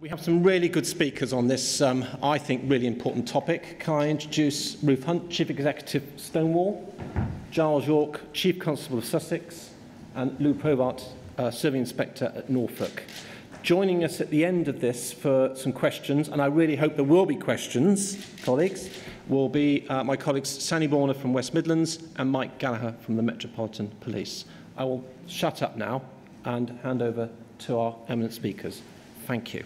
We have some really good speakers on this, I think, really important topic. Can I introduce Ruth Hunt, Chief Executive, Stonewall, Giles York, Chief Constable of Sussex, and Lou Provart, Serving Inspector at Norfolk. Joining us at the end of this for some questions, and I really hope there will be questions, colleagues, will be my colleagues Sandy Borner from West Midlands and Mike Gallagher from the Metropolitan Police. I will shut up now and hand over to our eminent speakers. Thank you.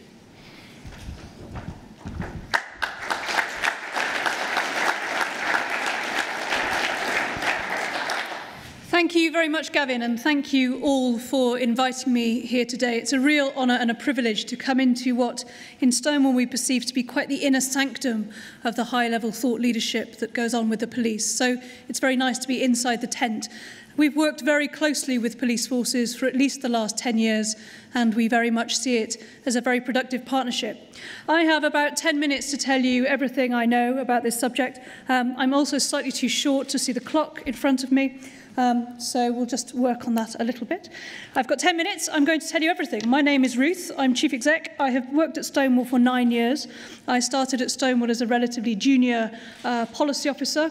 Thank you very much, Gavin, and thank you all for inviting me here today. It's a real honour and a privilege to come into what in Stonewall we perceive to be quite the inner sanctum of the high-level thought leadership that goes on with the police. So it's very nice to be inside the tent. We've worked very closely with police forces for at least the last 10 years, and we very much see it as a very productive partnership. I have about 10 minutes to tell you everything I know about this subject. I'm also slightly too short to see the clock in front of me. So we'll just work on that a little bit. I've got 10 minutes. I'm going to tell you everything. My name is Ruth. I'm Chief Exec. I have worked at Stonewall for 9 years. I started at Stonewall as a relatively junior policy officer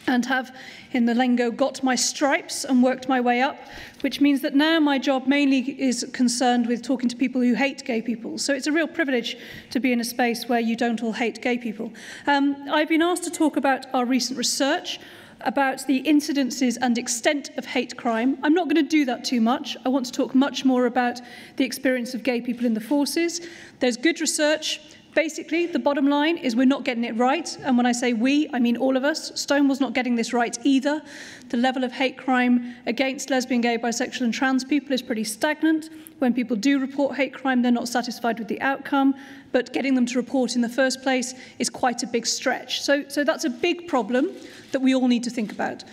and have, in the lingo, got my stripes and worked my way up, which means that now my job mainly is concerned with talking to people who hate gay people. So it's a real privilege to be in a space where you don't all hate gay people. I've been asked to talk about our recent research about the incidences and extent of hate crime. I'm not going to do that too much. I want to talk much more about the experience of gay people in the forces. There's good research. Basically, the bottom line is we're not getting it right. And when I say we, I mean all of us. Stonewall's not getting this right either. The level of hate crime against lesbian, gay, bisexual and trans people is pretty stagnant. When people do report hate crime, they're not satisfied with the outcome. But getting them to report in the first place is quite a big stretch. So that's a big problem that we all need to think about.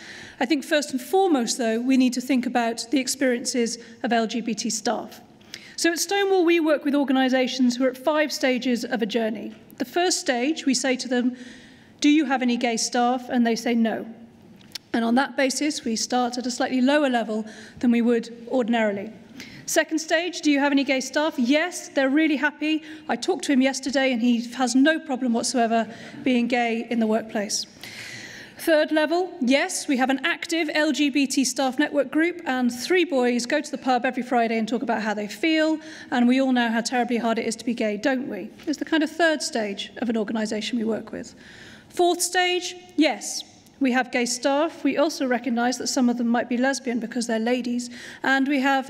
I think first and foremost, though, we need to think about the experiences of LGBT staff. So at Stonewall, we work with organisations who are at 5 stages of a journey. The first stage, we say to them, do you have any gay staff? And they say no. And on that basis, we start at a slightly lower level than we would ordinarily. Second stage, do you have any gay staff? Yes, they're really happy. I talked to him yesterday and he has no problem whatsoever being gay in the workplace. Third level, yes, we have an active LGBT staff network group and 3 boys go to the pub every Friday and talk about how they feel, and we all know how terribly hard it is to be gay, don't we? It's the kind of third stage of an organisation we work with. Fourth stage, yes, we have gay staff. We also recognise that some of them might be lesbian because they're ladies, and we have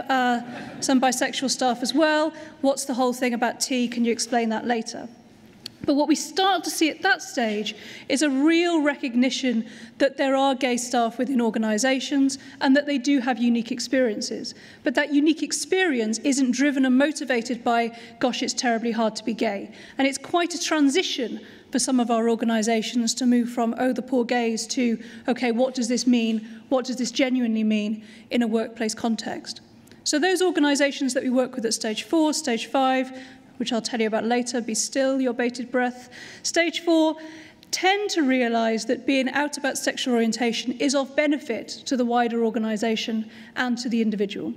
some bisexual staff as well. What's the whole thing about tea? Can you explain that later? But what we start to see at that stage is a real recognition that there are gay staff within organisations and that they do have unique experiences. But that unique experience isn't driven and motivated by, gosh, it's terribly hard to be gay. And it's quite a transition for some of our organisations to move from, oh, the poor gays, to, OK, what does this mean? What does this genuinely mean in a workplace context? So those organisations that we work with at stage 4, stage 5, which I'll tell you about later, be still, your bated breath. Stage 4 tend to realise that being out about sexual orientation is of benefit to the wider organisation and to the individual.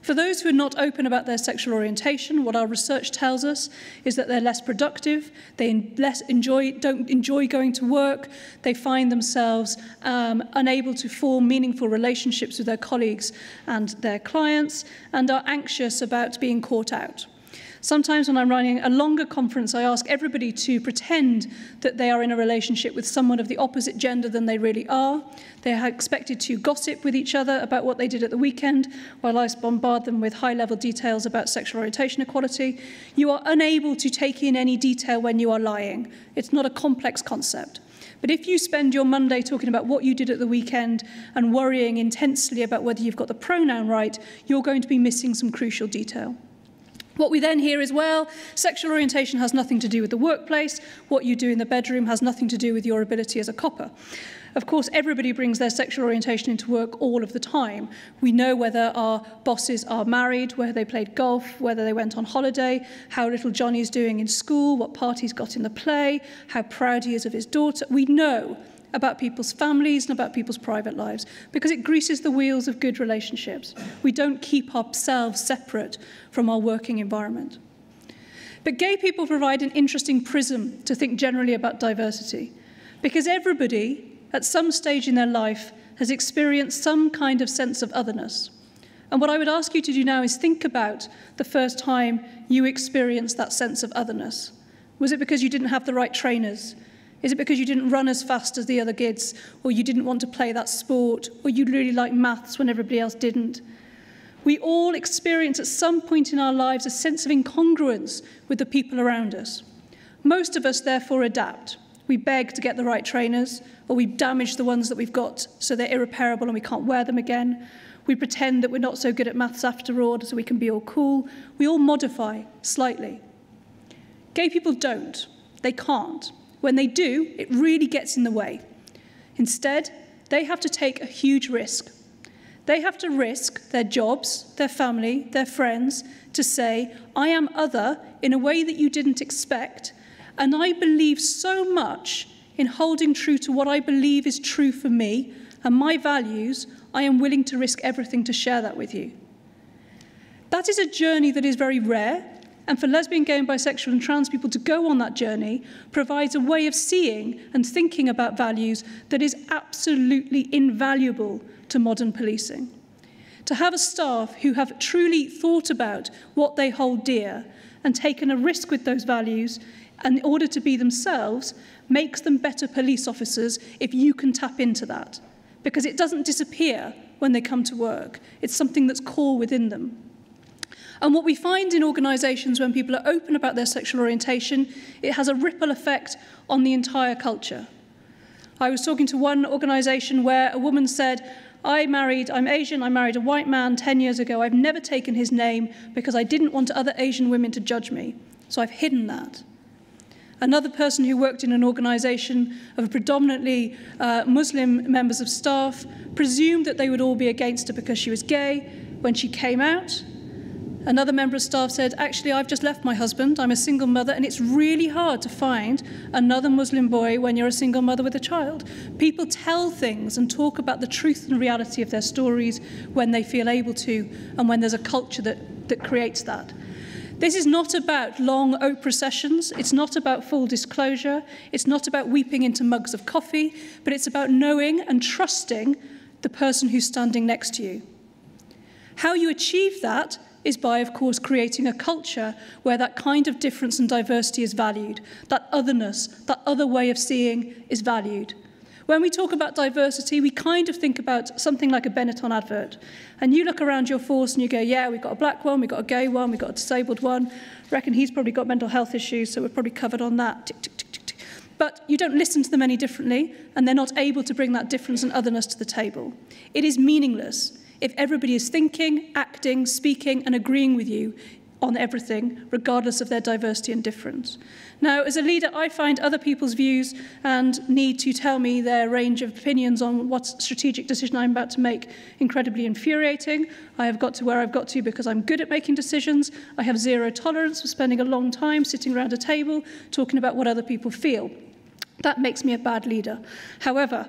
For those who are not open about their sexual orientation, what our research tells us is that they're less productive, they don't enjoy going to work, they find themselves unable to form meaningful relationships with their colleagues and their clients, and are anxious about being caught out. Sometimes when I'm running a longer conference, I ask everybody to pretend that they are in a relationship with someone of the opposite gender than they really are. They are expected to gossip with each other about what they did at the weekend, while I bombard them with high-level details about sexual orientation equality. You are unable to take in any detail when you are lying. It's not a complex concept. But if you spend your Monday talking about what you did at the weekend and worrying intensely about whether you've got the pronoun right, you're going to be missing some crucial detail. What we then hear is, well, sexual orientation has nothing to do with the workplace. What you do in the bedroom has nothing to do with your ability as a copper. Of course, everybody brings their sexual orientation into work all of the time. We know whether our bosses are married, whether they played golf, whether they went on holiday, how little Johnny is doing in school, what part he's got in the play, how proud he is of his daughter. We know about people's families and about people's private lives, because it greases the wheels of good relationships. We don't keep ourselves separate from our working environment. But gay people provide an interesting prism to think generally about diversity, because everybody, at some stage in their life, has experienced some kind of sense of otherness. And what I would ask you to do now is think about the first time you experienced that sense of otherness. Was it because you didn't have the right trainers? Is it because you didn't run as fast as the other kids, or you didn't want to play that sport, or you really liked maths when everybody else didn't? We all experience at some point in our lives a sense of incongruence with the people around us. Most of us therefore adapt. We beg to get the right trainers, or we damage the ones that we've got so they're irreparable and we can't wear them again. We pretend that we're not so good at maths after all, so we can be all cool. We all modify slightly. Gay people don't. They can't. When they do, it really gets in the way. Instead, they have to take a huge risk. They have to risk their jobs, their family, their friends, to say, I am other in a way that you didn't expect, and I believe so much in holding true to what I believe is true for me and my values, I am willing to risk everything to share that with you. That is a journey that is very rare, and for lesbian, gay and bisexual and trans people to go on that journey provides a way of seeing and thinking about values that is absolutely invaluable to modern policing. To have a staff who have truly thought about what they hold dear and taken a risk with those values in order to be themselves makes them better police officers if you can tap into that, because it doesn't disappear when they come to work. It's something that's core within them. And what we find in organisations when people are open about their sexual orientation, it has a ripple effect on the entire culture. I was talking to one organisation where a woman said, I'm Asian, I married a white man 10 years ago. I've never taken his name because I didn't want other Asian women to judge me. So I've hidden that. Another person who worked in an organisation of predominantly Muslim members of staff presumed that they would all be against her because she was gay. When she came out, another member of staff said, actually, I've just left my husband, I'm a single mother, and it's really hard to find another Muslim boy when you're a single mother with a child. People tell things and talk about the truth and reality of their stories when they feel able to, and when there's a culture that creates that. This is not about long Oprah sessions, it's not about full disclosure, it's not about weeping into mugs of coffee, but it's about knowing and trusting the person who's standing next to you. How you achieve that is by, of course, creating a culture where that kind of difference and diversity is valued, that otherness, that other way of seeing is valued. When we talk about diversity, we kind of think about something like a Benetton advert. And you look around your force and you go, yeah, we've got a black one, we've got a gay one, we've got a disabled one. I reckon he's probably got mental health issues, so we're probably covered on that. Tick, tick, tick, tick, tick. But you don't listen to them any differently, and they're not able to bring that difference and otherness to the table. It is meaningless if everybody is thinking, acting, speaking, and agreeing with you on everything, regardless of their diversity and difference. Now, as a leader, I find other people's views and need to tell me their range of opinions on what strategic decision I'm about to make incredibly infuriating. I have got to where I've got to because I'm good at making decisions. I have zero tolerance for spending a long time sitting around a table talking about what other people feel. That makes me a bad leader. However,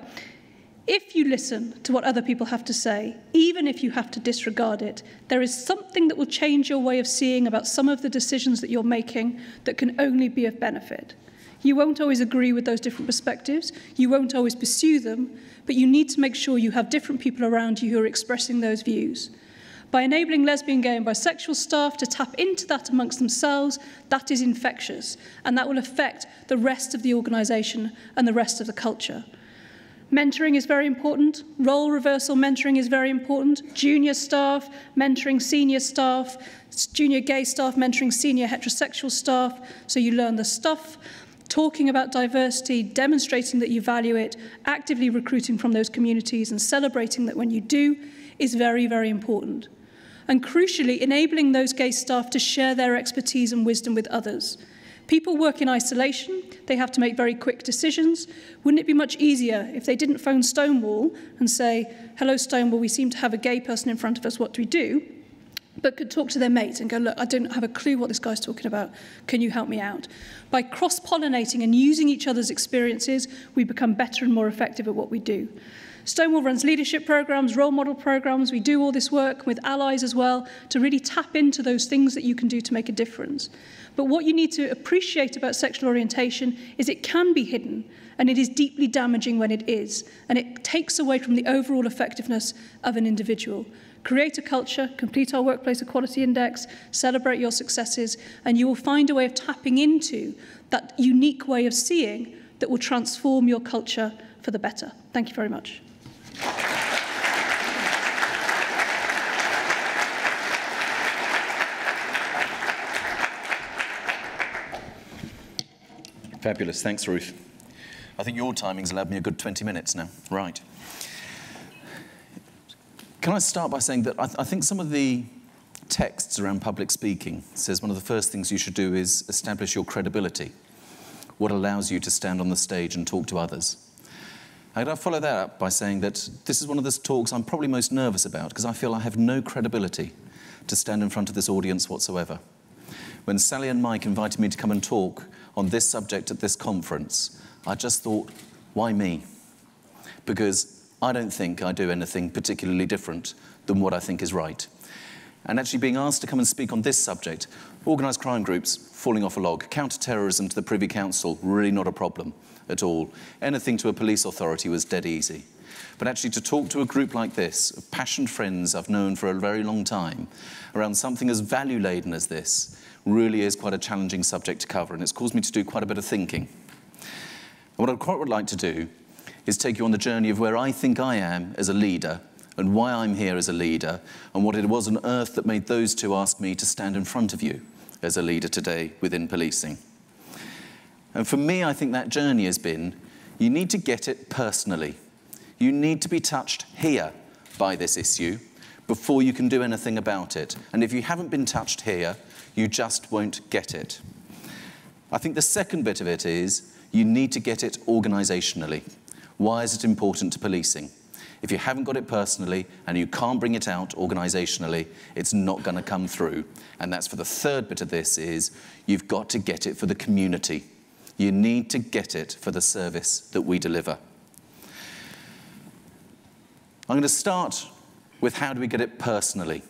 if you listen to what other people have to say, even if you have to disregard it, there is something that will change your way of seeing about some of the decisions that you're making that can only be of benefit. You won't always agree with those different perspectives, you won't always pursue them, but you need to make sure you have different people around you who are expressing those views. By enabling lesbian, gay and bisexual staff to tap into that amongst themselves, that is infectious, and that will affect the rest of the organisation and the rest of the culture. Mentoring is very important. Role reversal mentoring is very important. Junior staff mentoring senior staff. Junior gay staff mentoring senior heterosexual staff. So you learn the stuff. Talking about diversity, demonstrating that you value it, actively recruiting from those communities and celebrating that when you do is very, very important. And crucially, enabling those gay staff to share their expertise and wisdom with others. People work in isolation, they have to make very quick decisions. Wouldn't it be much easier if they didn't phone Stonewall and say, hello Stonewall, we seem to have a gay person in front of us, what do we do? But could talk to their mates and go, look, I don't have a clue what this guy's talking about, can you help me out? By cross-pollinating and using each other's experiences, we become better and more effective at what we do. Stonewall runs leadership programs, role model programs. We do all this work with allies as well to really tap into those things that you can do to make a difference. But what you need to appreciate about sexual orientation is it can be hidden, and it is deeply damaging when it is, and it takes away from the overall effectiveness of an individual. Create a culture, complete our Workplace Equality Index, celebrate your successes, and you will find a way of tapping into that unique way of seeing that will transform your culture for the better. Thank you very much. Fabulous. Thanks, Ruth. I think your timing's allowed me a good 20 minutes now. Right. Can I start by saying that I think some of the texts around public speaking says one of the first things you should do is establish your credibility, what allows you to stand on the stage and talk to others. And I follow that up by saying that this is one of the talks I'm probably most nervous about because I feel I have no credibility to stand in front of this audience whatsoever. When Sally and Mike invited me to come and talk on this subject at this conference, I just thought, why me? Because I don't think I do anything particularly different than what I think is right. And actually being asked to come and speak on this subject, organised crime groups, falling off a log, counter-terrorism to the Privy Council, really not a problem at all. Anything to a police authority was dead easy. But actually to talk to a group like this, of passionate friends I've known for a very long time, around something as value-laden as this, really is quite a challenging subject to cover, and it's caused me to do quite a bit of thinking. And what I quite would like to do is take you on the journey of where I think I am as a leader, and why I'm here as a leader, and what it was on earth that made those two ask me to stand in front of you as a leader today within policing. And for me, I think that journey has been, you need to get it personally. You need to be touched here by this issue before you can do anything about it. And if you haven't been touched here, you just won't get it. I think the second bit of it is, you need to get it organisationally. Why is it important to policing? If you haven't got it personally and you can't bring it out organisationally, it's not going to come through. And that's for the third bit of this is, you've got to get it for the community. You need to get it for the service that we deliver. I'm going to start with how do we get it personally?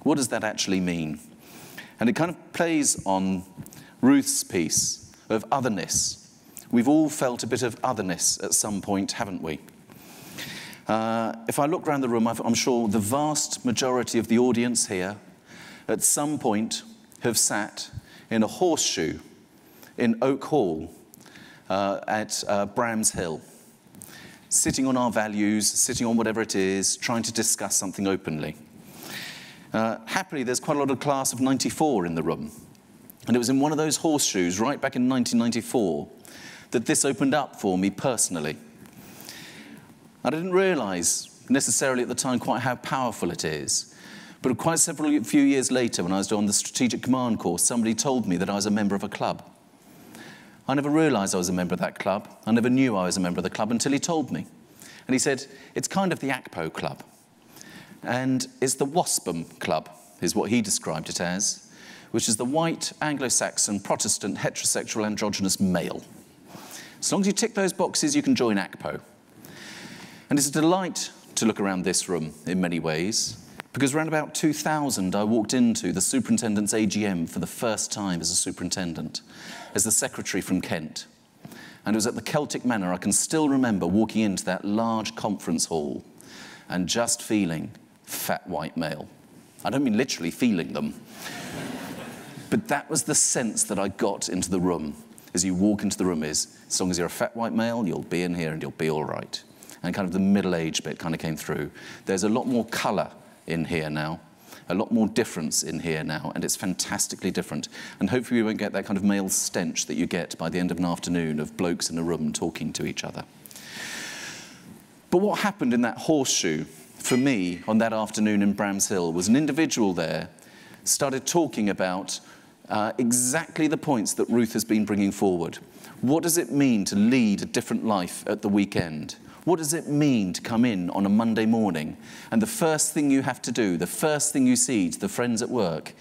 What does that actually mean? And it kind of plays on Ruth's piece of otherness. We've all felt a bit of otherness at some point, haven't we? If I look around the room, I'm sure the vast majority of the audience here at some point have sat in a horseshoe in Oak Hall at Bram's Hill, sitting on our values, sitting on whatever it is, trying to discuss something openly. Happily, there's quite a lot of class of 94 in the room. And it was in one of those horseshoes, right back in 1994, that this opened up for me personally. I didn't realise necessarily at the time quite how powerful it is. But quite a few years later, when I was doing the Strategic Command course, somebody told me that I was a member of a club. I never realised I was a member of that club. I never knew I was a member of the club until he told me. And he said, it's kind of the ACPO club. And it's the WASPM club, is what he described it as, which is the white, Anglo-Saxon, Protestant, heterosexual, androgynous male. As long as you tick those boxes, you can join ACPO. And it's a delight to look around this room in many ways, because around about 2000, I walked into the superintendent's AGM for the first time as a superintendent, as the secretary from Kent. And it was at the Celtic Manor. I can still remember walking into that large conference hall and just feeling fat white male. I don't mean literally feeling them. But that was the sense that I got into the room as you walk into the room is, as long as you're a fat white male, you'll be in here and you'll be all right. And kind of the middle-age bit kind of came through. There's a lot more colour in here now, a lot more difference in here now, and it's fantastically different. And hopefully we won't get that kind of male stench that you get by the end of an afternoon of blokes in a room talking to each other. But what happened in that horseshoe, for me, on that afternoon in Bram's Hill, was an individual there started talking about exactly the points that Ruth has been bringing forward. What does it mean to lead a different life at the weekend? What does it mean to come in on a Monday morning and the first thing you have to do, the first thing you see to the friends at work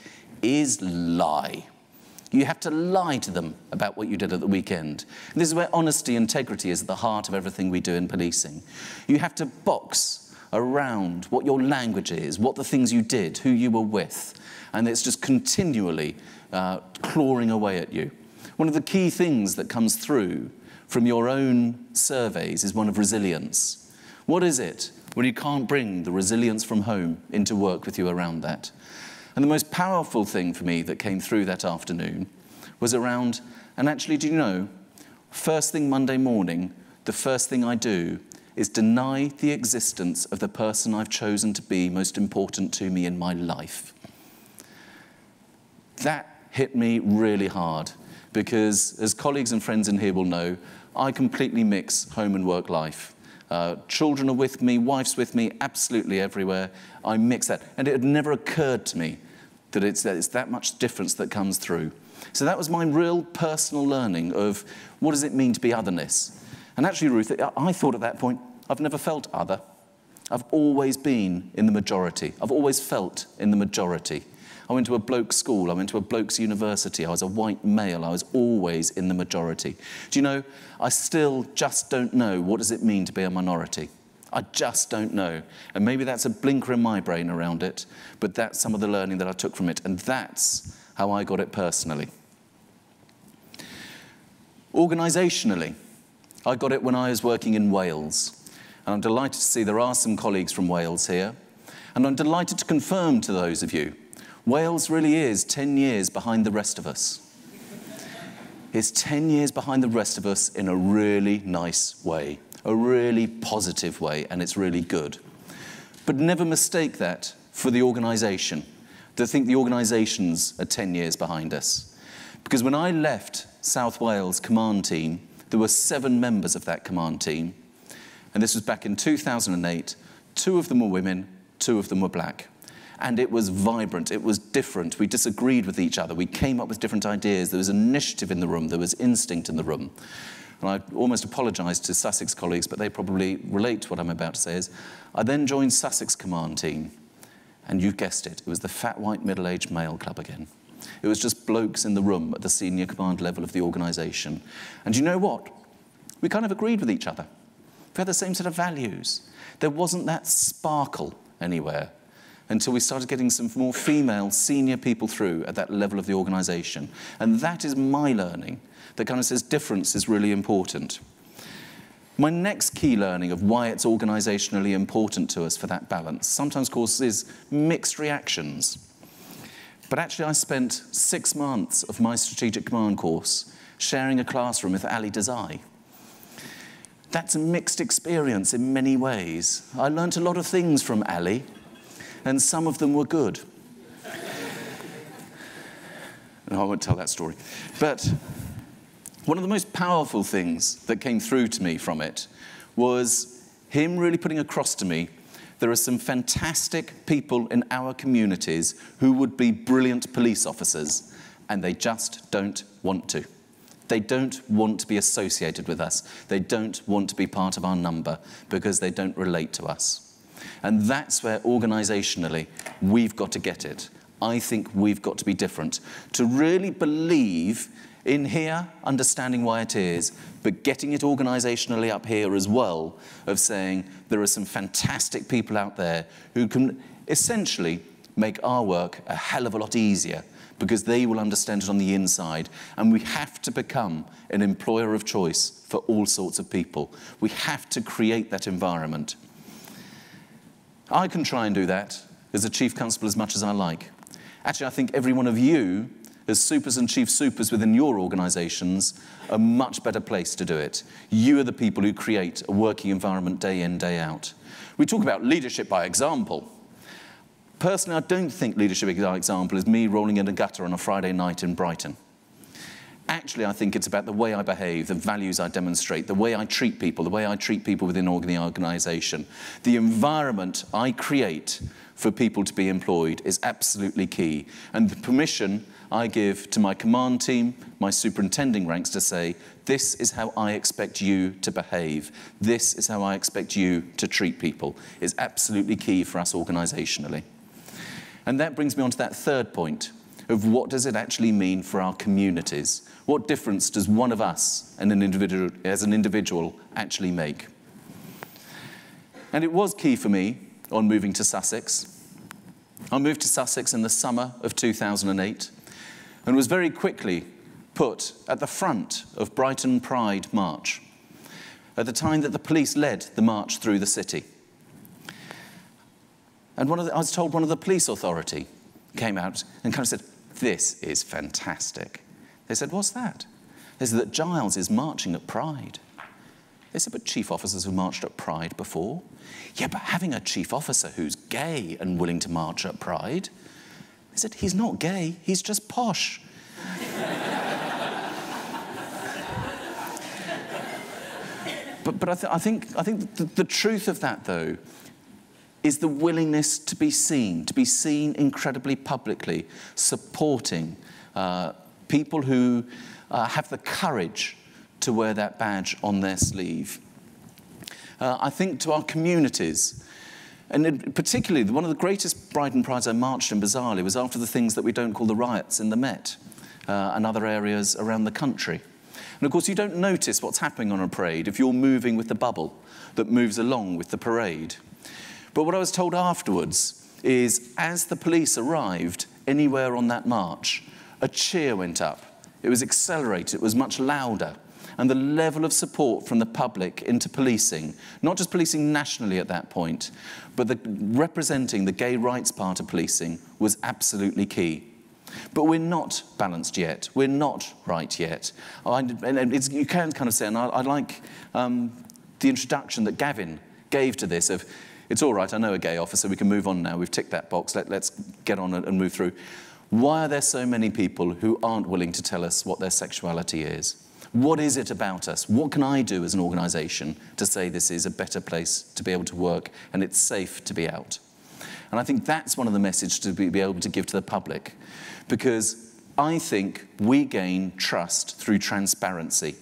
is lie? You have to lie to them about what you did at the weekend. And this is where honesty and integrity is at the heart of everything we do in policing. You have to box around what your language is, what the things you did, who you were with, and it's just continually clawing away at you. One of the key things that comes through from your own surveys is one of resilience. What is it when you can't bring the resilience from home into work with you around that? And the most powerful thing for me that came through that afternoon was around, and actually, do you know, first thing Monday morning, the first thing I do is deny the existence of the person I've chosen to be most important to me in my life. That hit me really hard because, as colleagues and friends in here will know, I completely mix home and work life. Children are with me, wife's with me, absolutely everywhere. I mix that. And it had never occurred to me that it's that much difference that comes through. So that was my real personal learning of what does it mean to be otherness. And actually, Ruth, I thought at that point, I've never felt other. I've always been in the majority. I've always felt in the majority. I went to a bloke's school. I went to a bloke's university. I was a white male. I was always in the majority. Do you know, I still just don't know what does it mean to be a minority. I just don't know. And maybe that's a blinker in my brain around it, but that's some of the learning that I took from it. And that's how I got it personally. Organisationally, I got it when I was working in Wales. And I'm delighted to see there are some colleagues from Wales here. And I'm delighted to confirm to those of you, Wales really is 10 years behind the rest of us. It's 10 years behind the rest of us in a really nice way, a really positive way, and it's really good. But never mistake that for the organisation, to think the organisations are 10 years behind us. Because when I left South Wales command team, there were 7 members of that command team, and this was back in 2008. 2 of them were women, 2 of them were black. And it was vibrant, it was different. We disagreed with each other, we came up with different ideas, there was initiative in the room, there was instinct in the room. And I almost apologise to Sussex colleagues, but they probably relate to what I'm about to say is, I then joined Sussex command team, and you've guessed it, it was the fat, white, middle-aged male club again. It was just blokes in the room at the senior command level of the organisation. And you know what? We kind of agreed with each other. We had the same set of values. There wasn't that sparkle anywhere until we started getting some more female senior people through at that level of the organisation. And that is my learning that kind of says difference is really important. My next key learning of why it's organisationally important to us for that balance, sometimes, of course, is mixed reactions. But actually, I spent 6 months of my strategic command course sharing a classroom with Ali Desai. That's a mixed experience in many ways. I learnt a lot of things from Ali, and some of them were good. No, I won't tell that story. But one of the most powerful things that came through to me from it was him really putting across to me there are some fantastic people in our communities who would be brilliant police officers, and they just don't want to. They don't want to be associated with us. They don't want to be part of our number because they don't relate to us. And that's where organisationally we've got to get it. I think we've got to be different. To really believe in here, understanding why it is, but getting it organisationally up here as well, of saying there are some fantastic people out there who can essentially make our work a hell of a lot easier because they will understand it on the inside. And we have to become an employer of choice for all sorts of people. We have to create that environment. I can try and do that as a chief constable as much as I like. Actually, I think every one of you, as supers and chief supers within your organisations, a much better place to do it. You are the people who create a working environment day in, day out. We talk about leadership by example. Personally, I don't think leadership by example is me rolling in a gutter on a Friday night in Brighton. Actually, I think it's about the way I behave, the values I demonstrate, the way I treat people, the way I treat people within the organisation. The environment I create for people to be employed is absolutely key. And the permission I give to my command team, my superintending ranks to say, this is how I expect you to behave, this is how I expect you to treat people, is absolutely key for us organisationally. And that brings me on to that third point of what does it actually mean for our communities? What difference does one of us and as an individual actually make? And it was key for me on moving to Sussex. I moved to Sussex in the summer of 2008 and was very quickly put at the front of Brighton Pride March at the time that the police led the march through the city. And I was told one of the police authority came out and kind of said, "This is fantastic." They said, "What's that?" They said that Giles is marching at Pride. They said, "But chief officers have marched at Pride before." "Yeah, but having a chief officer who's gay and willing to march at Pride." They said, "He's not gay, he's just posh." But I think the truth of that, though, is the willingness to be seen incredibly publicly, supporting people who have the courage to wear that badge on their sleeve. I think to our communities, and particularly one of the greatest Brighton Prides I marched in, bizarrely, was after the things that we don't call the riots in the Met and other areas around the country. And of course, you don't notice what's happening on a parade if you're moving with the bubble that moves along with the parade. But what I was told afterwards is, as the police arrived anywhere on that march, a cheer went up. It was accelerated, it was much louder. And the level of support from the public into policing, not just policing nationally at that point, but representing the gay rights part of policing, was absolutely key. But we're not balanced yet. We're not right yet. You can kind of say, and I like the introduction that Gavin gave to this of, it's all right, I know a gay officer, we can move on now, we've ticked that box, let's get on and move through. Why are there so many people who aren't willing to tell us what their sexuality is? What is it about us? What can I do as an organisation to say this is a better place to be able to work and it's safe to be out? And I think that's one of the messages to be able to give to the public, because I think we gain trust through transparency,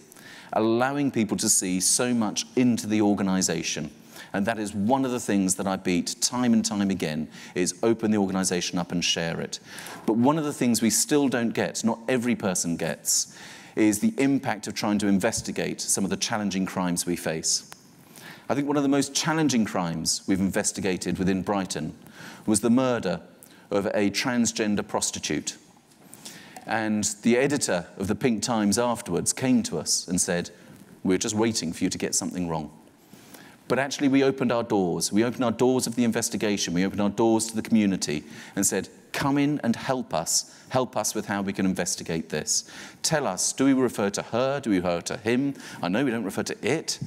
allowing people to see so much into the organisation. And that is one of the things that I beat time and time again, is open the organisation up and share it. But one of the things we still don't get, not every person gets, is the impact of trying to investigate some of the challenging crimes we face. I think one of the most challenging crimes we've investigated within Brighton was the murder of a transgender prostitute. And the editor of the Pink Times afterwards came to us and said, "We're just waiting for you to get something wrong." But actually we opened our doors. We opened our doors of the investigation. We opened our doors to the community and said, "Come in and help us with how we can investigate this. Tell us, do we refer to her? Do we refer to him? I know we don't refer to it.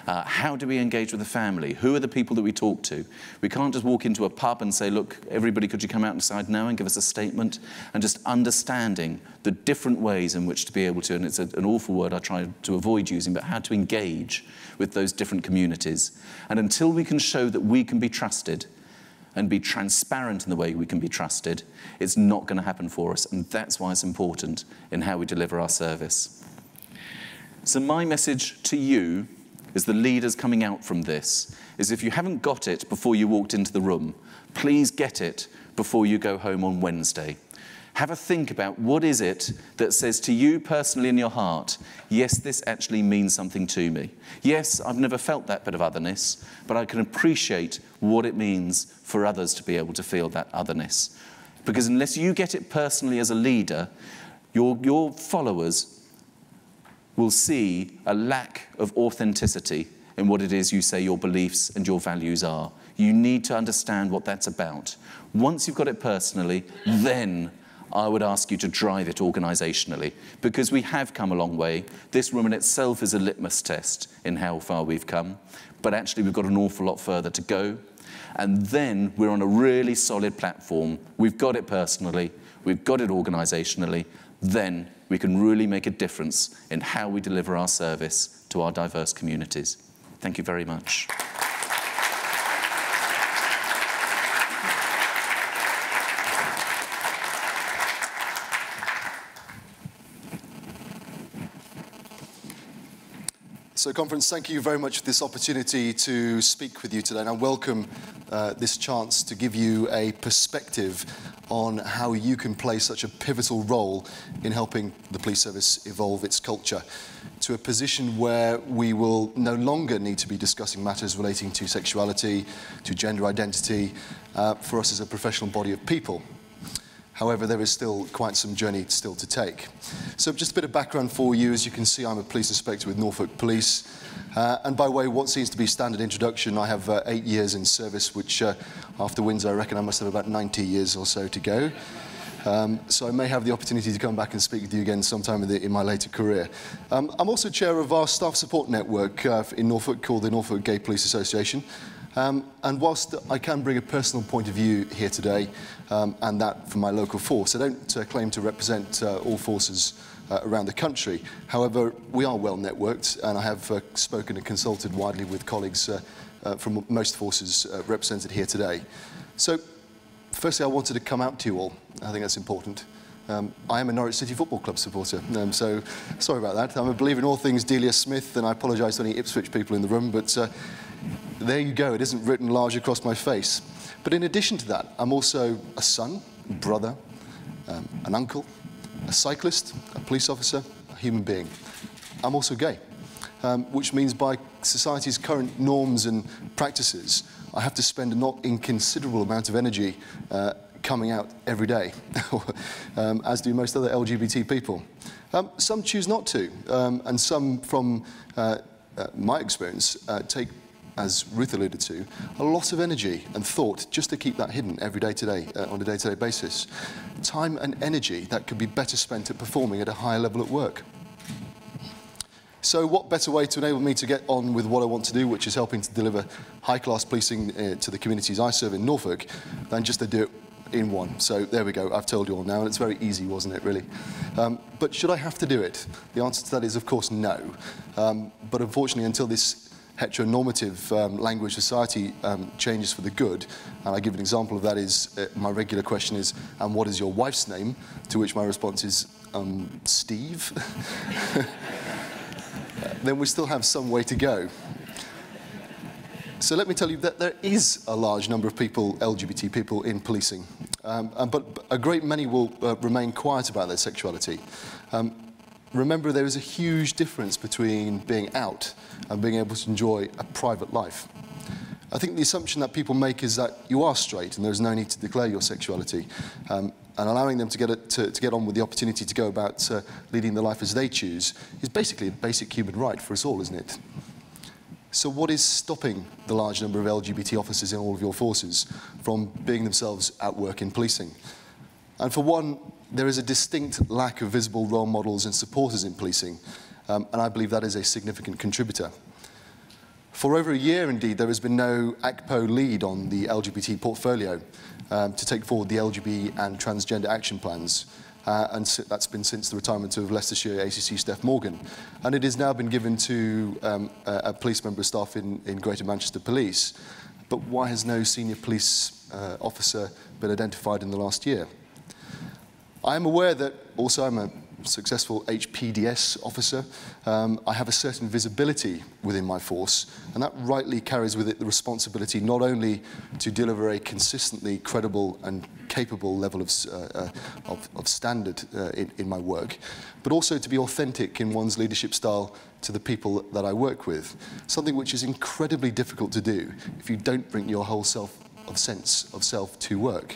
How do we engage with the family? Who are the people that we talk to?" We can't just walk into a pub and say, "Look, everybody, could you come outside now and give us a statement?" And just understanding the different ways in which to be able to, and it's an awful word I try to avoid using, but how to engage with those different communities. And until we can show that we can be trusted and be transparent in the way we can be trusted, it's not going to happen for us. And that's why it's important in how we deliver our service. So my message to you, as the leaders coming out from this, is if you haven't got it before you walked into the room, please get it before you go home on Wednesday. Have a think about what is it that says to you personally in your heart, yes, this actually means something to me. Yes, I've never felt that bit of otherness, but I can appreciate what it means for others to be able to feel that otherness. Because unless you get it personally as a leader, your followers will see a lack of authenticity in what it is you say your beliefs and your values are. You need to understand what that's about. Once you've got it personally, then I would ask you to drive it organisationally, because we have come a long way. This room in itself is a litmus test in how far we've come, but actually we've got an awful lot further to go. And then we're on a really solid platform. We've got it personally, we've got it organisationally, then we can really make a difference in how we deliver our service to our diverse communities. Thank you very much. So, conference, thank you very much for this opportunity to speak with you today, and I welcome this chance to give you a perspective on how you can play such a pivotal role in helping the police service evolve its culture to a position where we will no longer need to be discussing matters relating to sexuality, to gender identity, for us as a professional body of people. However, there is still quite some journey still to take. So just a bit of background for you. As you can see, I'm a police inspector with Norfolk Police. And by way of what seems to be standard introduction, I have 8 years in service, which after Windsor, I reckon I must have about 90 years or so to go. So I may have the opportunity to come back and speak with you again sometime in my later career. I'm also chair of our staff support network in Norfolk called the Norfolk Gay Police Association. And whilst I can bring a personal point of view here today, and that from my local force, I don't claim to represent all forces around the country. However, we are well networked, and I have spoken and consulted widely with colleagues from most forces represented here today. So, firstly, I wanted to come out to you all. I think that's important. I am a Norwich City Football Club supporter, so sorry about that. I'm a believer in all things Delia Smith, and I apologise to any Ipswich people in the room, but there you go, it isn't written large across my face. But in addition to that, I'm also a son, a brother, an uncle, a cyclist, a police officer, a human being. I'm also gay, which means by society's current norms and practices, I have to spend a not inconsiderable amount of energy coming out every day, as do most other LGBT people. Some choose not to, and some, from my experience, take, as Ruth alluded to, a lot of energy and thought just to keep that hidden every day today, on a day-to-day basis. Time and energy that could be better spent at performing at a higher level at work. So what better way to enable me to get on with what I want to do, which is helping to deliver high-class policing to the communities I serve in Norfolk, than just to do it in one. So there we go, I've told you all now, and it's very easy, wasn't it, really? But should I have to do it? The answer to that is, of course, no. But unfortunately, until this heteronormative language society changes for the good, and I give an example of that is, my regular question is, and what is your wife's name? To which my response is, Steve. Then we still have some way to go. So let me tell you that there is a large number of people, LGBT people, in policing, but a great many will remain quiet about their sexuality. Remember, there is a huge difference between being out and being able to enjoy a private life. I think the assumption that people make is that you are straight and there's no need to declare your sexuality, and allowing them to get on with the opportunity to go about leading the life as they choose is basically a basic human right for us all, isn't it? So what is stopping the large number of LGBT officers in all of your forces from being themselves at work in policing? And for one, there is a distinct lack of visible role models and supporters in policing, and I believe that is a significant contributor. For over a year, indeed, there has been no ACPO lead on the LGBT portfolio to take forward the LGBT and transgender action plans, and that's been since the retirement of Leicestershire ACC Steph Morgan. And it has now been given to a police member of staff in Greater Manchester Police. But why has no senior police officer been identified in the last year? I am aware that also I'm a successful HPDS officer. I have a certain visibility within my force, and that rightly carries with it the responsibility not only to deliver a consistently credible and capable level of standard in my work, but also to be authentic in one's leadership style to the people that I work with, something which is incredibly difficult to do if you don't bring your whole sense of self to work.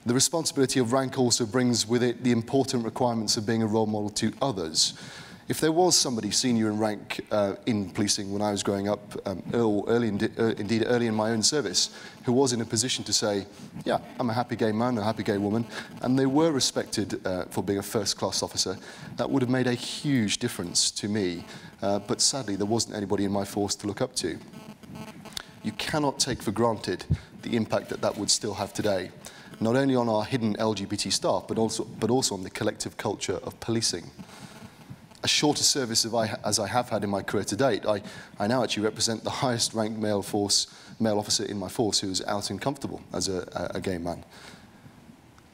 The responsibility of rank also brings with it the important requirements of being a role model to others. If there was somebody senior in rank in policing when I was growing up, or indeed early in my own service, who was in a position to say, yeah, I'm a happy gay man, a happy gay woman, and they were respected for being a first-class officer, that would have made a huge difference to me. But sadly, there wasn't anybody in my force to look up to. You cannot take for granted the impact that that would still have today, not only on our hidden LGBT staff, but also on the collective culture of policing. A shorter service as I have had in my career to date, I now actually represent the highest ranked male officer in my force who is out and comfortable as a gay man.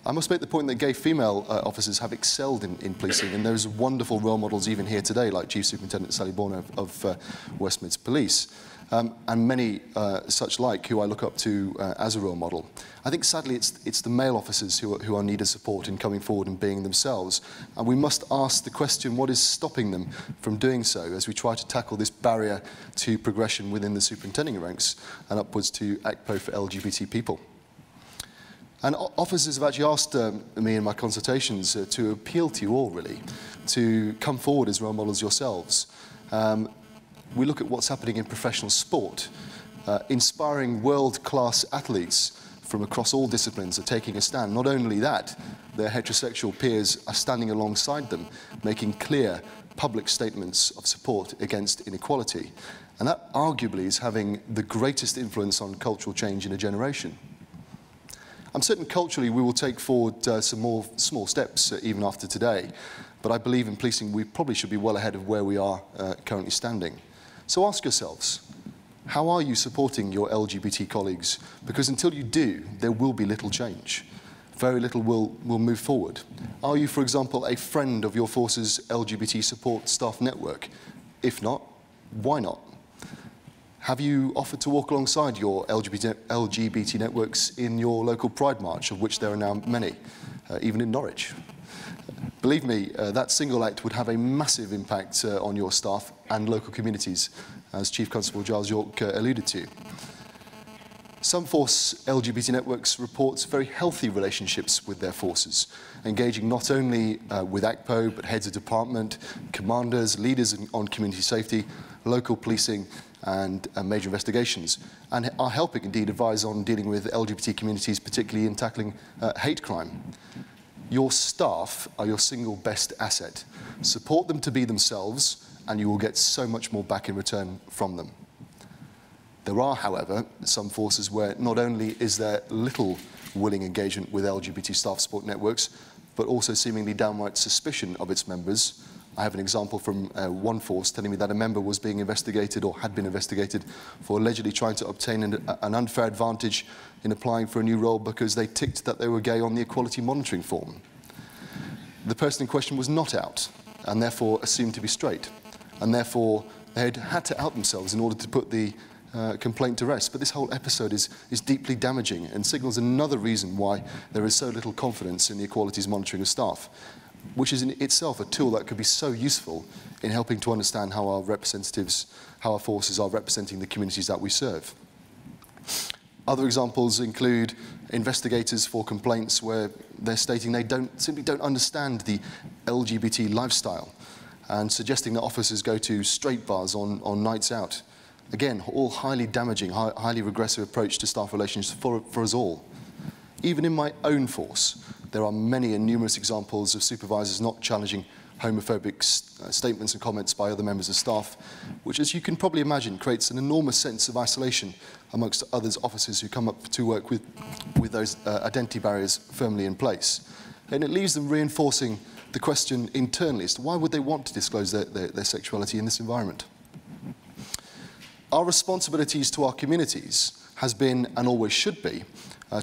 I must make the point that gay female officers have excelled in policing, and there's wonderful role models even here today, like Chief Superintendent Sally Bourne of West Mids Police, and many such like who I look up to as a role model. I think sadly it's the male officers who are needed support in coming forward and being themselves, and we must ask the question, what is stopping them from doing so as we try to tackle this barrier to progression within the superintending ranks and upwards to ACPO for LGBT people. And officers have actually asked me in my consultations to appeal to you all, really, to come forward as role models yourselves. We look at what's happening in professional sport. Inspiring world-class athletes from across all disciplines are taking a stand. Not only that, their heterosexual peers are standing alongside them, making clear public statements of support against inequality. And that arguably is having the greatest influence on cultural change in a generation. I'm certain culturally we will take forward some more small steps even after today, but I believe in policing we probably should be well ahead of where we are currently standing. So ask yourselves, how are you supporting your LGBT colleagues? Because until you do, there will be little change. Very little will move forward. Are you, for example, a friend of your force's LGBT support staff network? If not, why not? Have you offered to walk alongside your LGBT networks in your local Pride March, of which there are now many, even in Norwich? Believe me, that single act would have a massive impact on your staff and local communities, as Chief Constable Giles alluded to. Some force LGBT networks report very healthy relationships with their forces, engaging not only with ACPO, but heads of department, commanders, leaders on community safety, local policing, and major investigations, and are helping indeed advise on dealing with LGBT communities, particularly in tackling hate crime. Your staff are your single best asset. Support them to be themselves, and you will get so much more back in return from them. There are, however, some forces where not only is there little willing engagement with LGBT staff support networks, but also seemingly downright suspicion of its members. I have an example from one force telling me that a member was being investigated or had been investigated for allegedly trying to obtain an unfair advantage in applying for a new role because they ticked that they were gay on the equality monitoring form. The person in question was not out and therefore assumed to be straight, and therefore they had to out themselves in order to put the complaint to rest. But this whole episode is deeply damaging and signals another reason why there is so little confidence in the equalities monitoring of staff, which is in itself a tool that could be so useful in helping to understand how our representatives, how our forces are representing the communities that we serve. Other examples include investigators for complaints where they're stating they simply don't understand the LGBT lifestyle and suggesting that officers go to straight bars on nights out. Again, all highly damaging, highly regressive approach to staff relations for us all. Even in my own force, there are many and numerous examples of supervisors not challenging homophobic statements and comments by other members of staff, which, as you can probably imagine, creates an enormous sense of isolation amongst others officers who come up to work with those identity barriers firmly in place. And it leaves them reinforcing the question internally as to why would they want to disclose their sexuality in this environment. Our responsibilities to our communities has been, and always should be,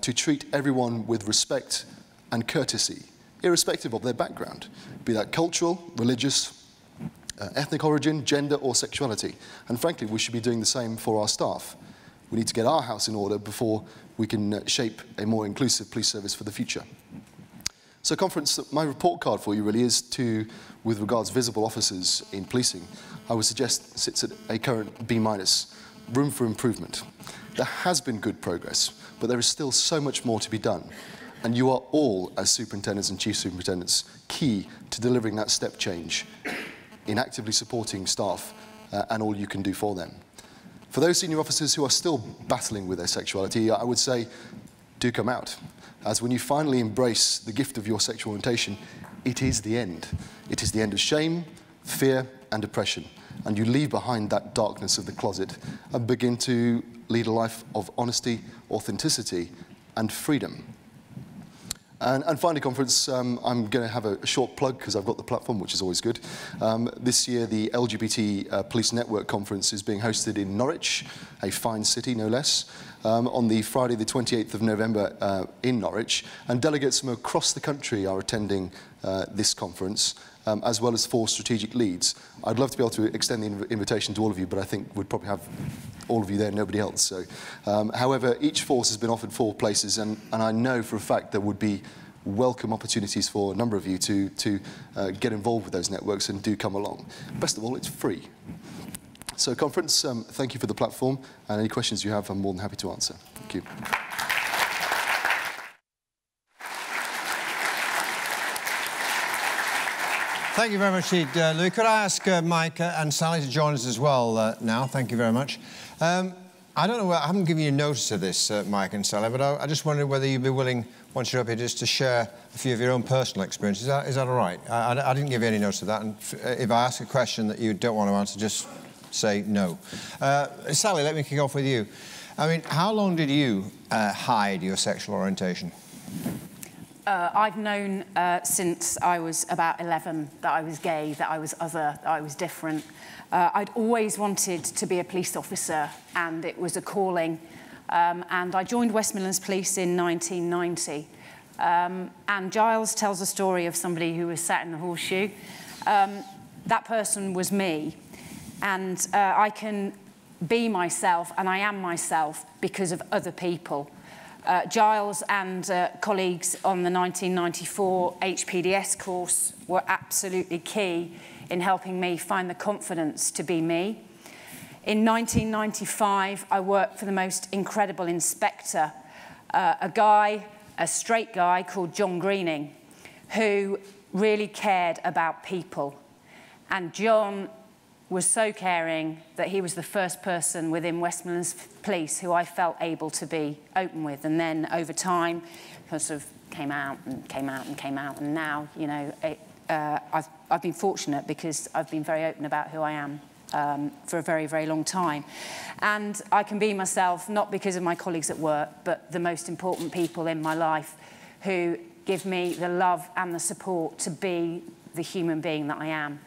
to treat everyone with respect and courtesy, irrespective of their background, be that cultural, religious, ethnic origin, gender or sexuality. And frankly, we should be doing the same for our staff. We need to get our house in order before we can shape a more inclusive police service for the future. So conference, my report card for you really is to, with regards visible officers in policing, I would suggest sits at a current B-, room for improvement. There has been good progress, but there is still so much more to be done. And you are all, as superintendents and chief superintendents, key to delivering that step change in actively supporting staff and all you can do for them. For those senior officers who are still battling with their sexuality, I would say, do come out. As when you finally embrace the gift of your sexual orientation, it is the end. It is the end of shame, fear, and depression. And you leave behind that darkness of the closet and begin to lead a life of honesty, authenticity, and freedom. And finally, conference, I'm going to have a short plug because I've got the platform, which is always good. This year, the LGBT Police Network Conference is being hosted in Norwich, a fine city, no less, on the Friday, the 28th of November in Norwich. And delegates from across the country are attending this conference, as well as 4 strategic leads. I'd love to be able to extend the invitation to all of you, but I think we'd probably have all of you there, nobody else. So, however, each force has been offered 4 places, and I know for a fact there would be welcome opportunities for a number of you to get involved with those networks, and do come along. Best of all, it's free. So, conference, thank you for the platform, and any questions you have, I'm more than happy to answer. Thank you. Thank you very much indeed, Lou. Could I ask Mike and Sally to join us as well now? Thank you very much. I don't know, I haven't given you notice of this, Mike and Sally, but I just wondered whether you'd be willing, once you're up here, just to share a few of your own personal experiences. Is that all right? I didn't give you any notice of that, and if I ask a question that you don't want to answer, just say no. Sally, let me kick off with you. I mean, how long did you hide your sexual orientation? I've known since I was about 11 that I was gay, that I was other, that I was different. I'd always wanted to be a police officer, and it was a calling. And I joined West Midlands Police in 1990. And Giles tells a story of somebody who was sat in the horseshoe. That person was me. And I can be myself, and I am myself because of other people. Giles and colleagues on the 1994 HPDS course were absolutely key in helping me find the confidence to be me. In 1995, I worked for the most incredible inspector, a straight guy called John Greening, who really cared about people. And John was so caring that he was the first person within West Midlands Police who I felt able to be open with. And then over time, I sort of came out and came out and came out. And now, you know, I've been fortunate because I've been very open about who I am for a very, very long time. And I can be myself, not because of my colleagues at work, but the most important people in my life who give me the love and the support to be the human being that I am.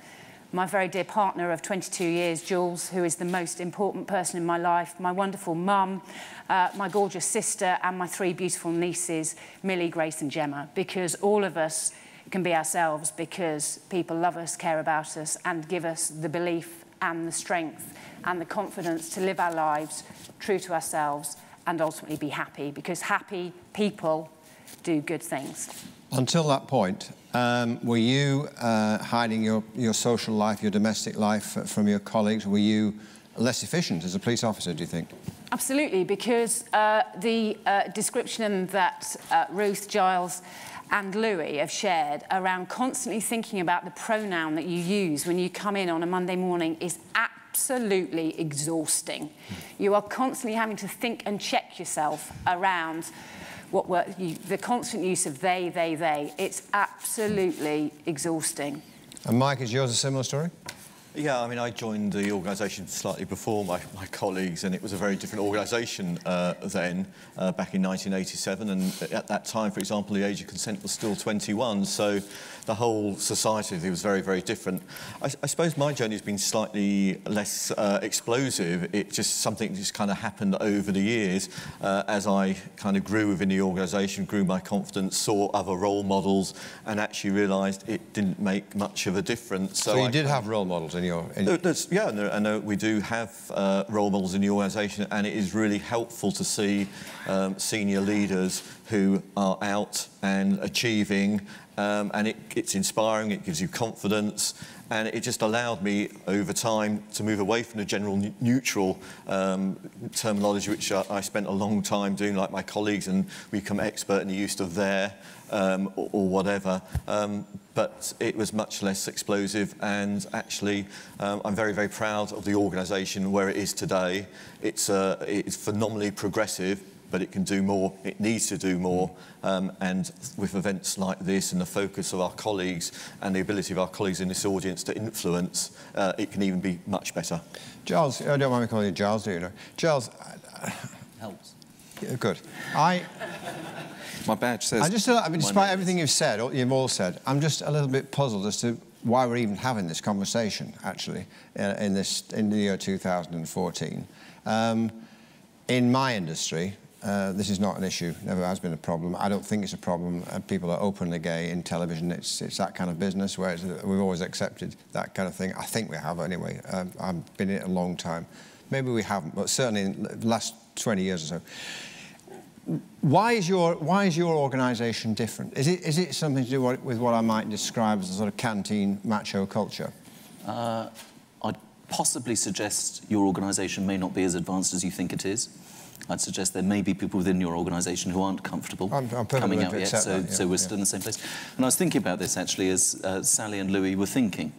My very dear partner of 22 years, Jules, who is the most important person in my life, my wonderful mum, my gorgeous sister, and my 3 beautiful nieces, Millie, Grace and Gemma, because all of us can be ourselves because people love us, care about us, and give us the belief and the strength and the confidence to live our lives true to ourselves and ultimately be happy, because happy people do good things. Until that point, were you hiding your social life, your domestic life from your colleagues? Were you less efficient as a police officer, do you think? Absolutely, because the description that Ruth, Giles and Louis have shared around constantly thinking about the pronoun that you use when you come in on a Monday morning is absolutely exhausting. You are constantly having to think and check yourself around the constant use of they. It's absolutely exhausting. And Mike, is yours a similar story? Yeah, I mean, I joined the organisation slightly before my colleagues, and it was a very different organisation then, back in 1987, and at that time, for example, the age of consent was still 21, so the whole society was very, very different. I suppose my journey has been slightly less explosive. It just, something just kind of happened over the years as I kind of grew within the organisation, grew my confidence, saw other role models, and actually realised it didn't make much of a difference. So you did have role models in your... Yeah, and we do have role models in the organisation, and it is really helpful to see senior leaders who are out and achieving, and it's inspiring, it gives you confidence, and it just allowed me over time to move away from the general neutral terminology, which I spent a long time doing, like my colleagues, and we become expert in the use of their or whatever. But it was much less explosive, and actually I'm very, very proud of the organisation where it is today. It's phenomenally progressive, but it can do more, it needs to do more, and with events like this and the focus of our colleagues and the ability of our colleagues in this audience to influence, it can even be much better. Giles, I don't mind me calling you Giles, do you know? Giles... Helps. Good. My badge says... I mean, despite everything you've all said, I'm just a little bit puzzled as to why we're even having this conversation, actually, in the year 2014. In my industry, this is not an issue, never has been a problem. I don't think it's a problem. People are openly gay in television. It's that kind of business, whereas we've always accepted that kind of thing. I think we have, anyway. I've been in it a long time. Maybe we haven't, but certainly in the last 20 years or so. Why is your organisation different? Is it something to do with what I might describe as a sort of canteen macho culture? I'd possibly suggest your organisation may not be as advanced as you think it is. I'd suggest there may be people within your organisation who aren't comfortable coming out yet, so we're still in the same place. And I was thinking about this, actually, as Sally and Louis were thinking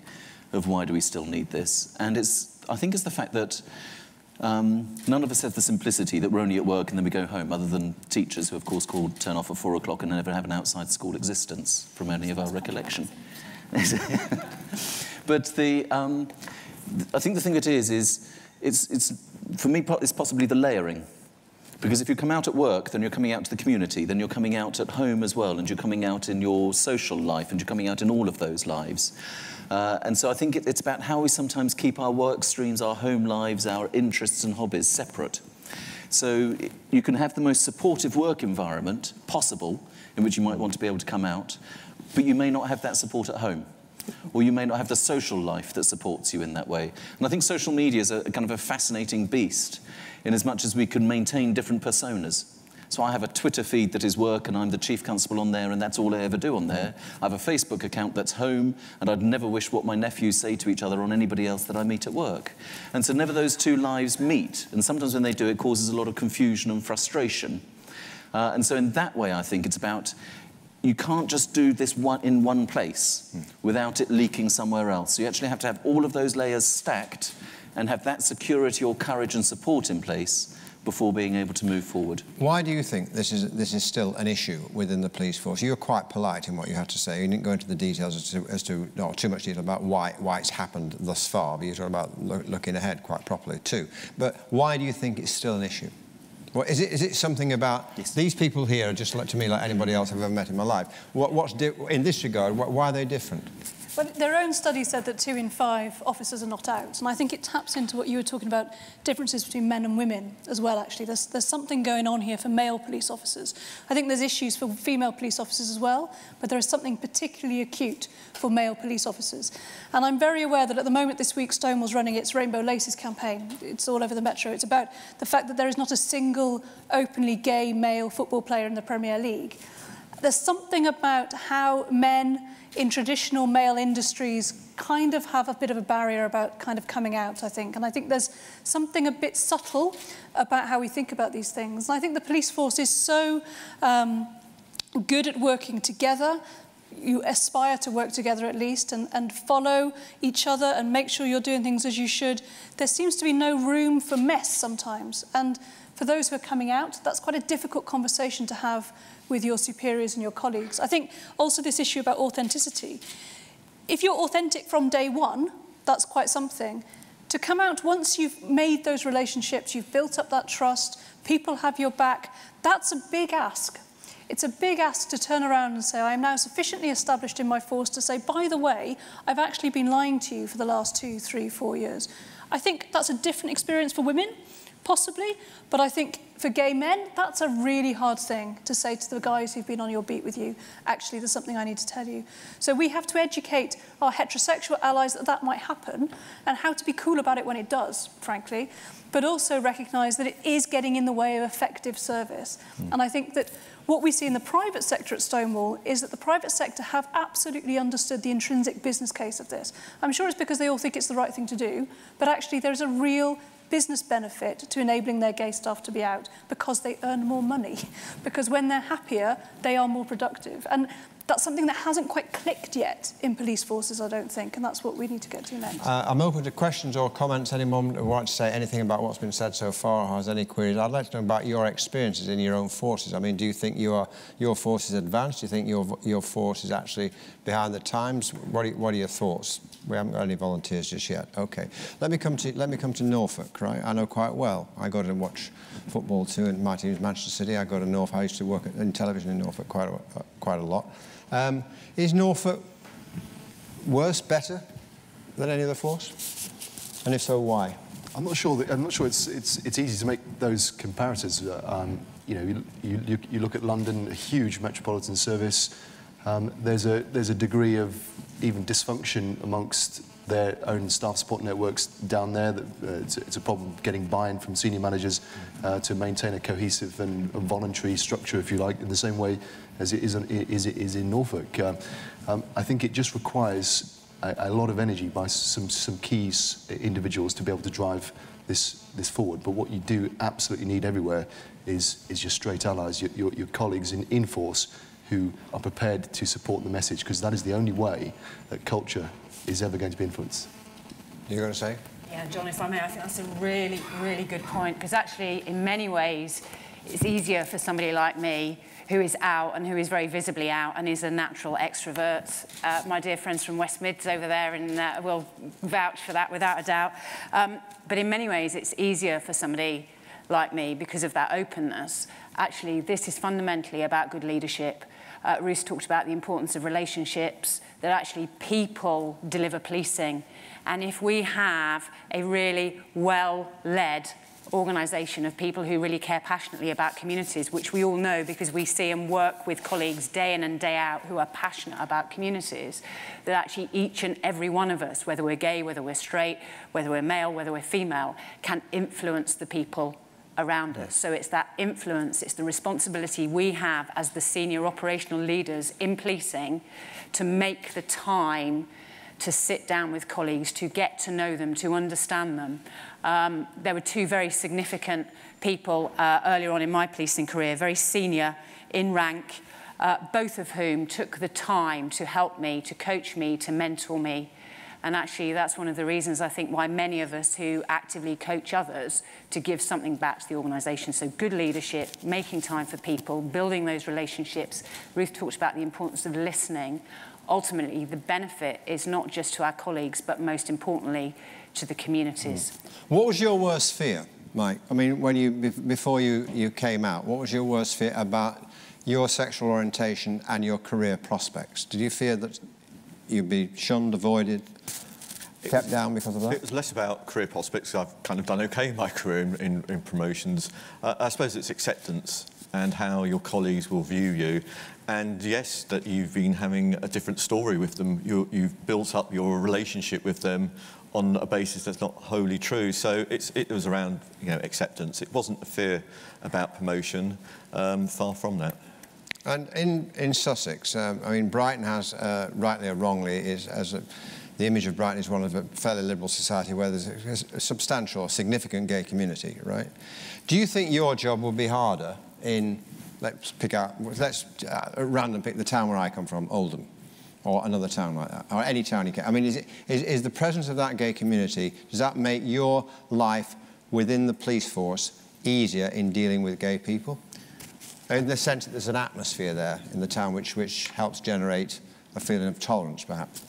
of why do we still need this. And I think it's the fact that none of us have the simplicity that we're only at work and then we go home, other than teachers who, of course, turn off at 4 o'clock and never have an outside school existence, from any of our recollection. But I think the thing it is for me, it's possibly the layering. Because if you come out at work, then you're coming out to the community, then you're coming out at home as well, and you're coming out in your social life, and you're coming out in all of those lives. And so I think it's about how we sometimes keep our work streams, our home lives, our interests and hobbies separate. So you can have the most supportive work environment possible, in which you might want to be able to come out, but you may not have that support at home. Or you may not have the social life that supports you in that way. And I think social media is a kind of a fascinating beast, in as much as we can maintain different personas. So I have a Twitter feed that is work, and I'm the chief constable on there, and that's all I ever do on there. I have a Facebook account that's home, and I'd never wish what my nephews say to each other on anybody else that I meet at work. And so never those two lives meet. And sometimes when they do, it causes a lot of confusion and frustration. And so in that way, I think it's about, you can't just do this in one place without it leaking somewhere else. So you actually have to have all of those layers stacked and have that security or courage and support in place before being able to move forward. Why do you think this is still an issue within the police force? You were quite polite in what you had to say. You didn't go into the details as to not too much detail about why it's happened thus far, but you talked about looking ahead quite properly too. But why do you think it's still an issue? Well, is it something about these people here are just to me like anybody else I've ever met in my life? What's in this regard? Why are they different? Well, their own study said that 2 in 5 officers are not out, and I think it taps into what you were talking about, differences between men and women as well, actually. There's something going on here for male police officers. I think there's issues for female police officers as well, but there is something particularly acute for male police officers. And I'm very aware that at the moment this week, Stonewall's running its Rainbow Laces campaign. It's all over the metro. It's about the fact that there is not a single openly gay male football player in the Premier League. There's something about how men in traditional male industries kind of have a bit of a barrier about kind of coming out, I think. And I think there's something a bit subtle about how we think about these things. And I think the police force is so good at working together. You aspire to work together at least and follow each other and make sure you're doing things as you should. There seems to be no room for mess sometimes. And for those who are coming out, that's quite a difficult conversation to have with your superiors and your colleagues. I think also this issue about authenticity. If you're authentic from day one, that's quite something. To come out once you've made those relationships, you've built up that trust, people have your back, that's a big ask. It's a big ask to turn around and say, I am now sufficiently established in my force to say, by the way, I've actually been lying to you for the last 2, 3, 4 years. I think that's a different experience for women, possibly, but I think for gay men, that's a really hard thing to say to the guys who've been on your beat with you. Actually, there's something I need to tell you. So we have to educate our heterosexual allies that that might happen and how to be cool about it when it does, frankly, but also recognise that it is getting in the way of effective service. And I think that what we see in the private sector at Stonewall is that the private sector have absolutely understood the intrinsic business case of this. I'm sure it's because they all think it's the right thing to do, but actually there's a real business benefit to enabling their gay staff to be out because they earn more money. Because when they're happier, they are more productive. And That's something that hasn't quite clicked yet in police forces, I don't think, and that's what we need to get to next. I'm open to questions or comments any moment who want to say anything about what's been said so far or has any queries. I'd like to know about your experiences in your own forces. I mean, do you think your force is advanced? Do you think your force is actually behind the times? What are your thoughts? We haven't got any volunteers just yet. Okay. Let me come to Norfolk, right? I know quite well. I go to watch football too, and my team is Manchester City. I go to Norfolk. I used to work in television in Norfolk quite a lot. Is Norfolk worse, better than any other force? And if so, why? I'm not sure it's easy to make those comparisons. You know, you look at London, a huge metropolitan service. There's a degree of even dysfunction amongst their own staff support networks down there. It's a problem getting buy-in from senior managers to maintain a cohesive and a voluntary structure, if you like, in the same way as it is in Norfolk. I think it just requires a lot of energy by some key individuals to be able to drive this forward. But what you do absolutely need everywhere is your straight allies, your colleagues in force who are prepared to support the message, because that is the only way that culture is ever going to be influenced. You're going to say? Yeah, John, if I may, I think that's a really, really good point, because actually, in many ways, it's easier for somebody like me who is out and who is very visibly out and is a natural extrovert. My dear friends from West Mids over there will vouch for that without a doubt. But in many ways, it's easier for somebody like me because of that openness. Actually, this is fundamentally about good leadership. Ruth talked about the importance of relationships, that actually people deliver policing. And if we have a really well-led organisation of people who really care passionately about communities, which we all know because we see and work with colleagues day in and day out who are passionate about communities, that actually each and every one of us, whether we're gay, whether we're straight, whether we're male, whether we're female, can influence the people around us. So it's that influence, it's the responsibility we have as the senior operational leaders in policing to make the time to sit down with colleagues, to get to know them, to understand them. There were two very significant people earlier on in my policing career, very senior in rank, both of whom took the time to help me, to coach me, to mentor me. And actually, that's one of the reasons, I think, why many of us who actively coach others to give something back to the organisation. So good leadership, making time for people, building those relationships. Ruth talked about the importance of listening. Ultimately, the benefit is not just to our colleagues, but most importantly, to the communities. What was your worst fear, Mike? I mean, before you came out, what was your worst fear about your sexual orientation and your career prospects? Did you fear that you'd be shunned, avoided, kept down because of that? It was less about career prospects. I've kind of done okay in my career in promotions. I suppose it's acceptance and how your colleagues will view you. And yes, that you've been having a different story with them. You've built up your relationship with them on a basis that's not wholly true. So it was around, you know, acceptance. It wasn't a fear about promotion, far from that. And in Sussex, I mean, Brighton has, rightly or wrongly, the image of Brighton is one of a fairly liberal society where there's a substantial or significant gay community, right? Do you think your job will be harder in, let's at random pick the town where I come from, Oldham, or another town like that, or any town you can? I mean, is the presence of that gay community, does that make your life within the police force easier in dealing with gay people? In the sense that there's an atmosphere there in the town which helps generate a feeling of tolerance, perhaps?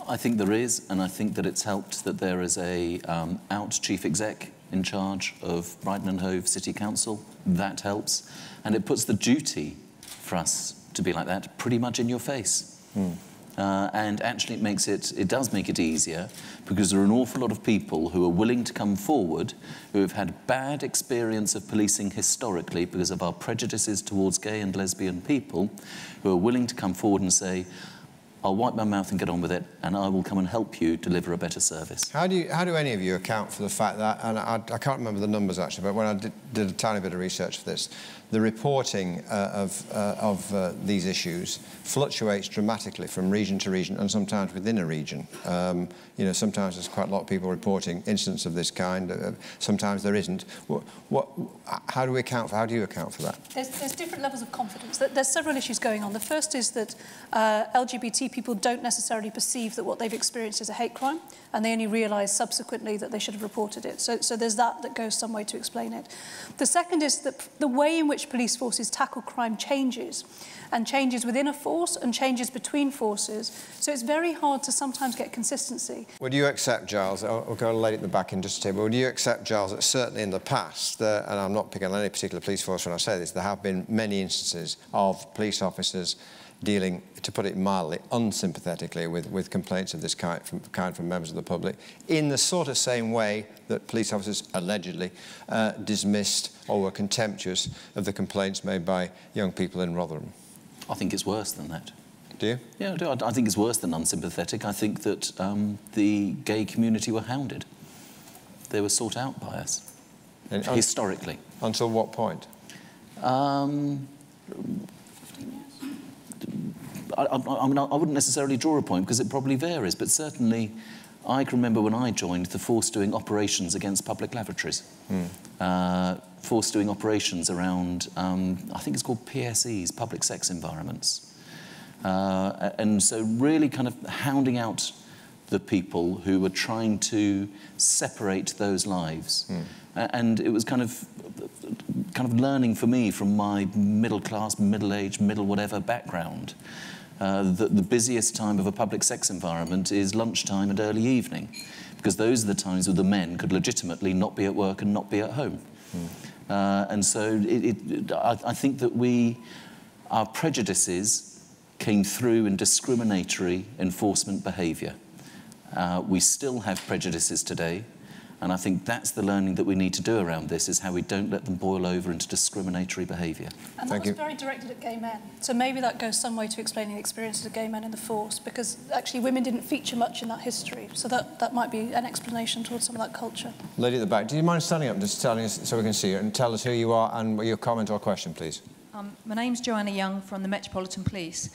I think there is, and I think that it's helped that there is a out chief exec in charge of Brighton and Hove City Council. That helps. And it puts the duty for us to be like that pretty much in your face. And actually it does make it easier, because there are an awful lot of people who are willing to come forward who have had bad experience of policing historically because of our prejudices towards gay and lesbian people, who are willing to come forward and say, I'll wipe my mouth and get on with it, and I will come and help you deliver a better service. How do any of you account for the fact that, and I can't remember the numbers actually, but when I did a tiny bit of research for this. The reporting of these issues fluctuates dramatically from region to region and sometimes within a region. You know, sometimes there's quite a lot of people reporting incidents of this kind. Sometimes there isn't. How do you account for that? There's different levels of confidence. There's several issues going on. The first is that LGBT people don't necessarily perceive that what they've experienced is a hate crime, and they only realise subsequently that they should have reported it. So there's that goes some way to explain it. The second is that the way in which police forces tackle crime changes, and changes within a force and changes between forces. So it's very hard to sometimes get consistency. Would you accept, Giles, I'll go late at the back end just a table, would you accept, Giles, that certainly in the past, and I'm not picking on any particular police force when I say this, there have been many instances of police officers dealing, to put it mildly, unsympathetically with complaints of this kind from members of the public, in the sort of same way that police officers allegedly dismissed or were contemptuous of the complaints made by young people in Rotherham? I think it's worse than that. Do you? Yeah, I do. I think it's worse than unsympathetic. I think that the gay community were hounded. They were sought out by us, historically. Until what point? I mean, I wouldn't necessarily draw a point because it probably varies, but certainly I can remember when I joined the force doing operations against public lavatories. Force doing operations around, I think it's called PSEs, public sex environments. And so really kind of hounding out the people who were trying to separate those lives. And it was kind of learning for me from my middle class, middle age, middle whatever background, that the busiest time of a public sex environment is lunchtime and early evening, because those are the times where the men could legitimately not be at work and not be at home. And so I think that our prejudices came through in discriminatory enforcement behaviour. We still have prejudices today, and I think that's the learning that we need to do around this, is how we don't let them boil over into discriminatory behaviour. And that was very directed at gay men. So maybe that goes some way to explaining the experiences of gay men in the force, because actually women didn't feature much in that history. So that might be an explanation towards some of that culture. Lady at the back, do you mind standing up, just telling us so we can see you, and tell us who you are and your comment or question, please? My name's Joanna Young from the Metropolitan Police.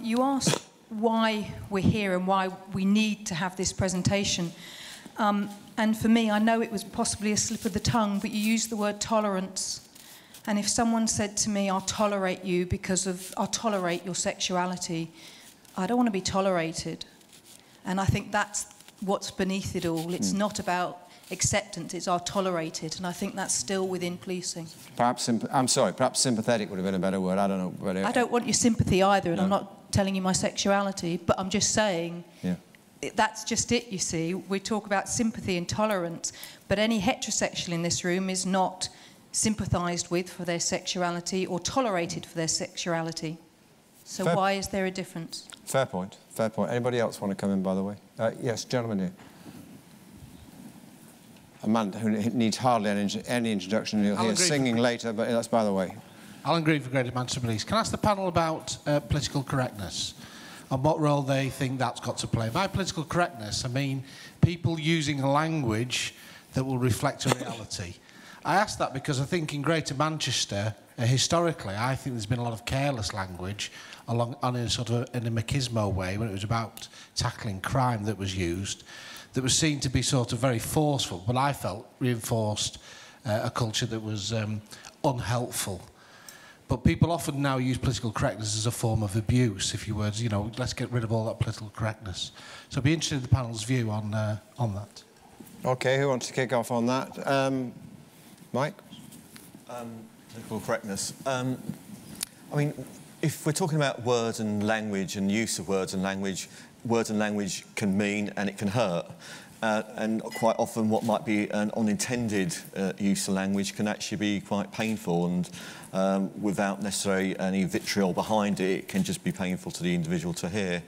You asked why we're here and why we need to have this presentation. And for me, I know it was possibly a slip of the tongue, but you used the word tolerance. And if someone said to me, I'll tolerate you because I'll tolerate your sexuality, I don't want to be tolerated. And I think that's what's beneath it all. It's not about acceptance, it's I'll tolerate it. And I think that's still within policing. Perhaps sympathetic would have been a better word, I don't know. But I don't want your sympathy either, and I'm not telling you my sexuality, but I'm just saying... Yeah. That's just it, you see. We talk about sympathy and tolerance, but any heterosexual in this room is not sympathised with for their sexuality or tolerated for their sexuality. So why is there a difference? Fair point, fair point. Anybody else want to come in, by the way? Yes, gentleman here. A man who needs hardly any introduction. You'll hear singing later, but that's by the way. Alan Green for Greater Manchester Police. Can I ask the panel about political correctness and what role they think that's got to play? By political correctness, I mean people using a language that will reflect a reality. I ask that because I think in Greater Manchester, historically, I think there's been a lot of careless language in a sort of in a machismo way when it was about tackling crime that was used, that was seen to be sort of very forceful, but I felt reinforced a culture that was unhelpful. But people often now use political correctness as a form of abuse, if you were, you know, let's get rid of all that political correctness. So I'd be interested in the panel's view on that. OK, who wants to kick off on that? Mike? Political correctness. I mean, if we're talking about words and language and use of words and language can mean and it can hurt. And quite often what might be an unintended use of language can actually be quite painful, and without necessarily any vitriol behind it, it can just be painful to the individual to hear.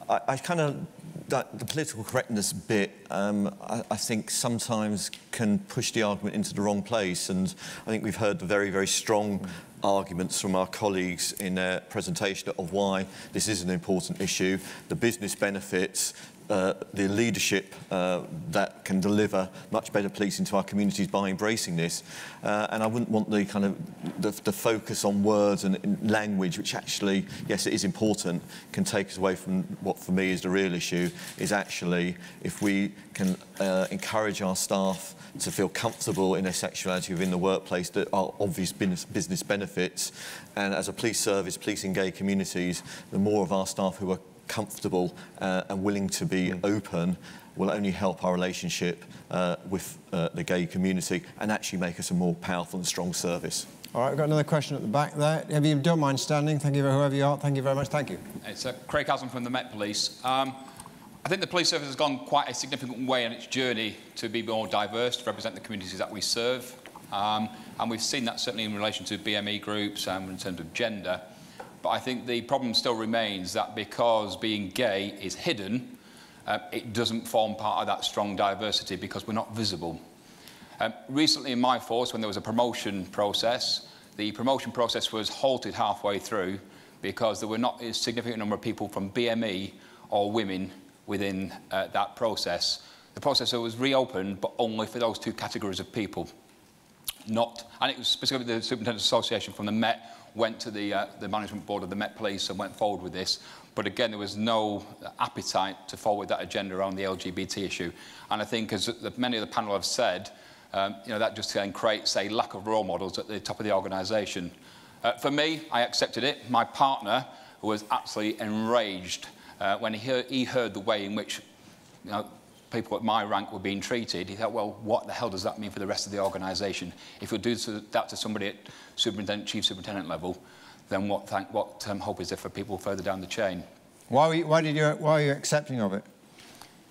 I kind of, the political correctness bit, I think sometimes can push the argument into the wrong place, and I think we've heard the very, very strong arguments from our colleagues in their presentation of why this is an important issue, the business benefits, the leadership that can deliver much better policing to our communities by embracing this. And I wouldn't want the kind of the focus on words and language, which actually, yes, it is important, can take us away from what for me is the real issue, is actually if we can encourage our staff to feel comfortable in their sexuality within the workplace, that are obvious business benefits. And as a police service, policing gay communities, the more of our staff who are comfortable and willing to be open will only help our relationship with the gay community and actually make us a more powerful and strong service. All right, we've got another question at the back there. If you don't mind standing, thank you, whoever you are. Thank you very much. Thank you. It's Craig Haslam from the Met Police. I think the police service has gone quite a significant way on its journey to be more diverse, to represent the communities that we serve. And we've seen that certainly in relation to BME groups and in terms of gender. But I think the problem still remains that because being gay is hidden, it doesn't form part of that strong diversity because we're not visible. Recently in my force, when there was a promotion process, the promotion process was halted halfway through because there were not a significant number of people from BME or women within that process. The process was reopened, but only for those two categories of people. And it was specifically the Superintendent's Association from the Met went to the management board of the Met Police and went forward with this. But again, there was no appetite to forward that agenda around the LGBT issue. And I think, as many of the panel have said, you know, that just then creates a lack of role models at the top of the organisation. For me, I accepted it. My partner was absolutely enraged when he heard the way in which, you know, people at my rank were being treated. He thought, well, what the hell does that mean for the rest of the organisation? If we do that to somebody at superintendent, chief superintendent level, then what hope is there for people further down the chain? Why are you accepting of it?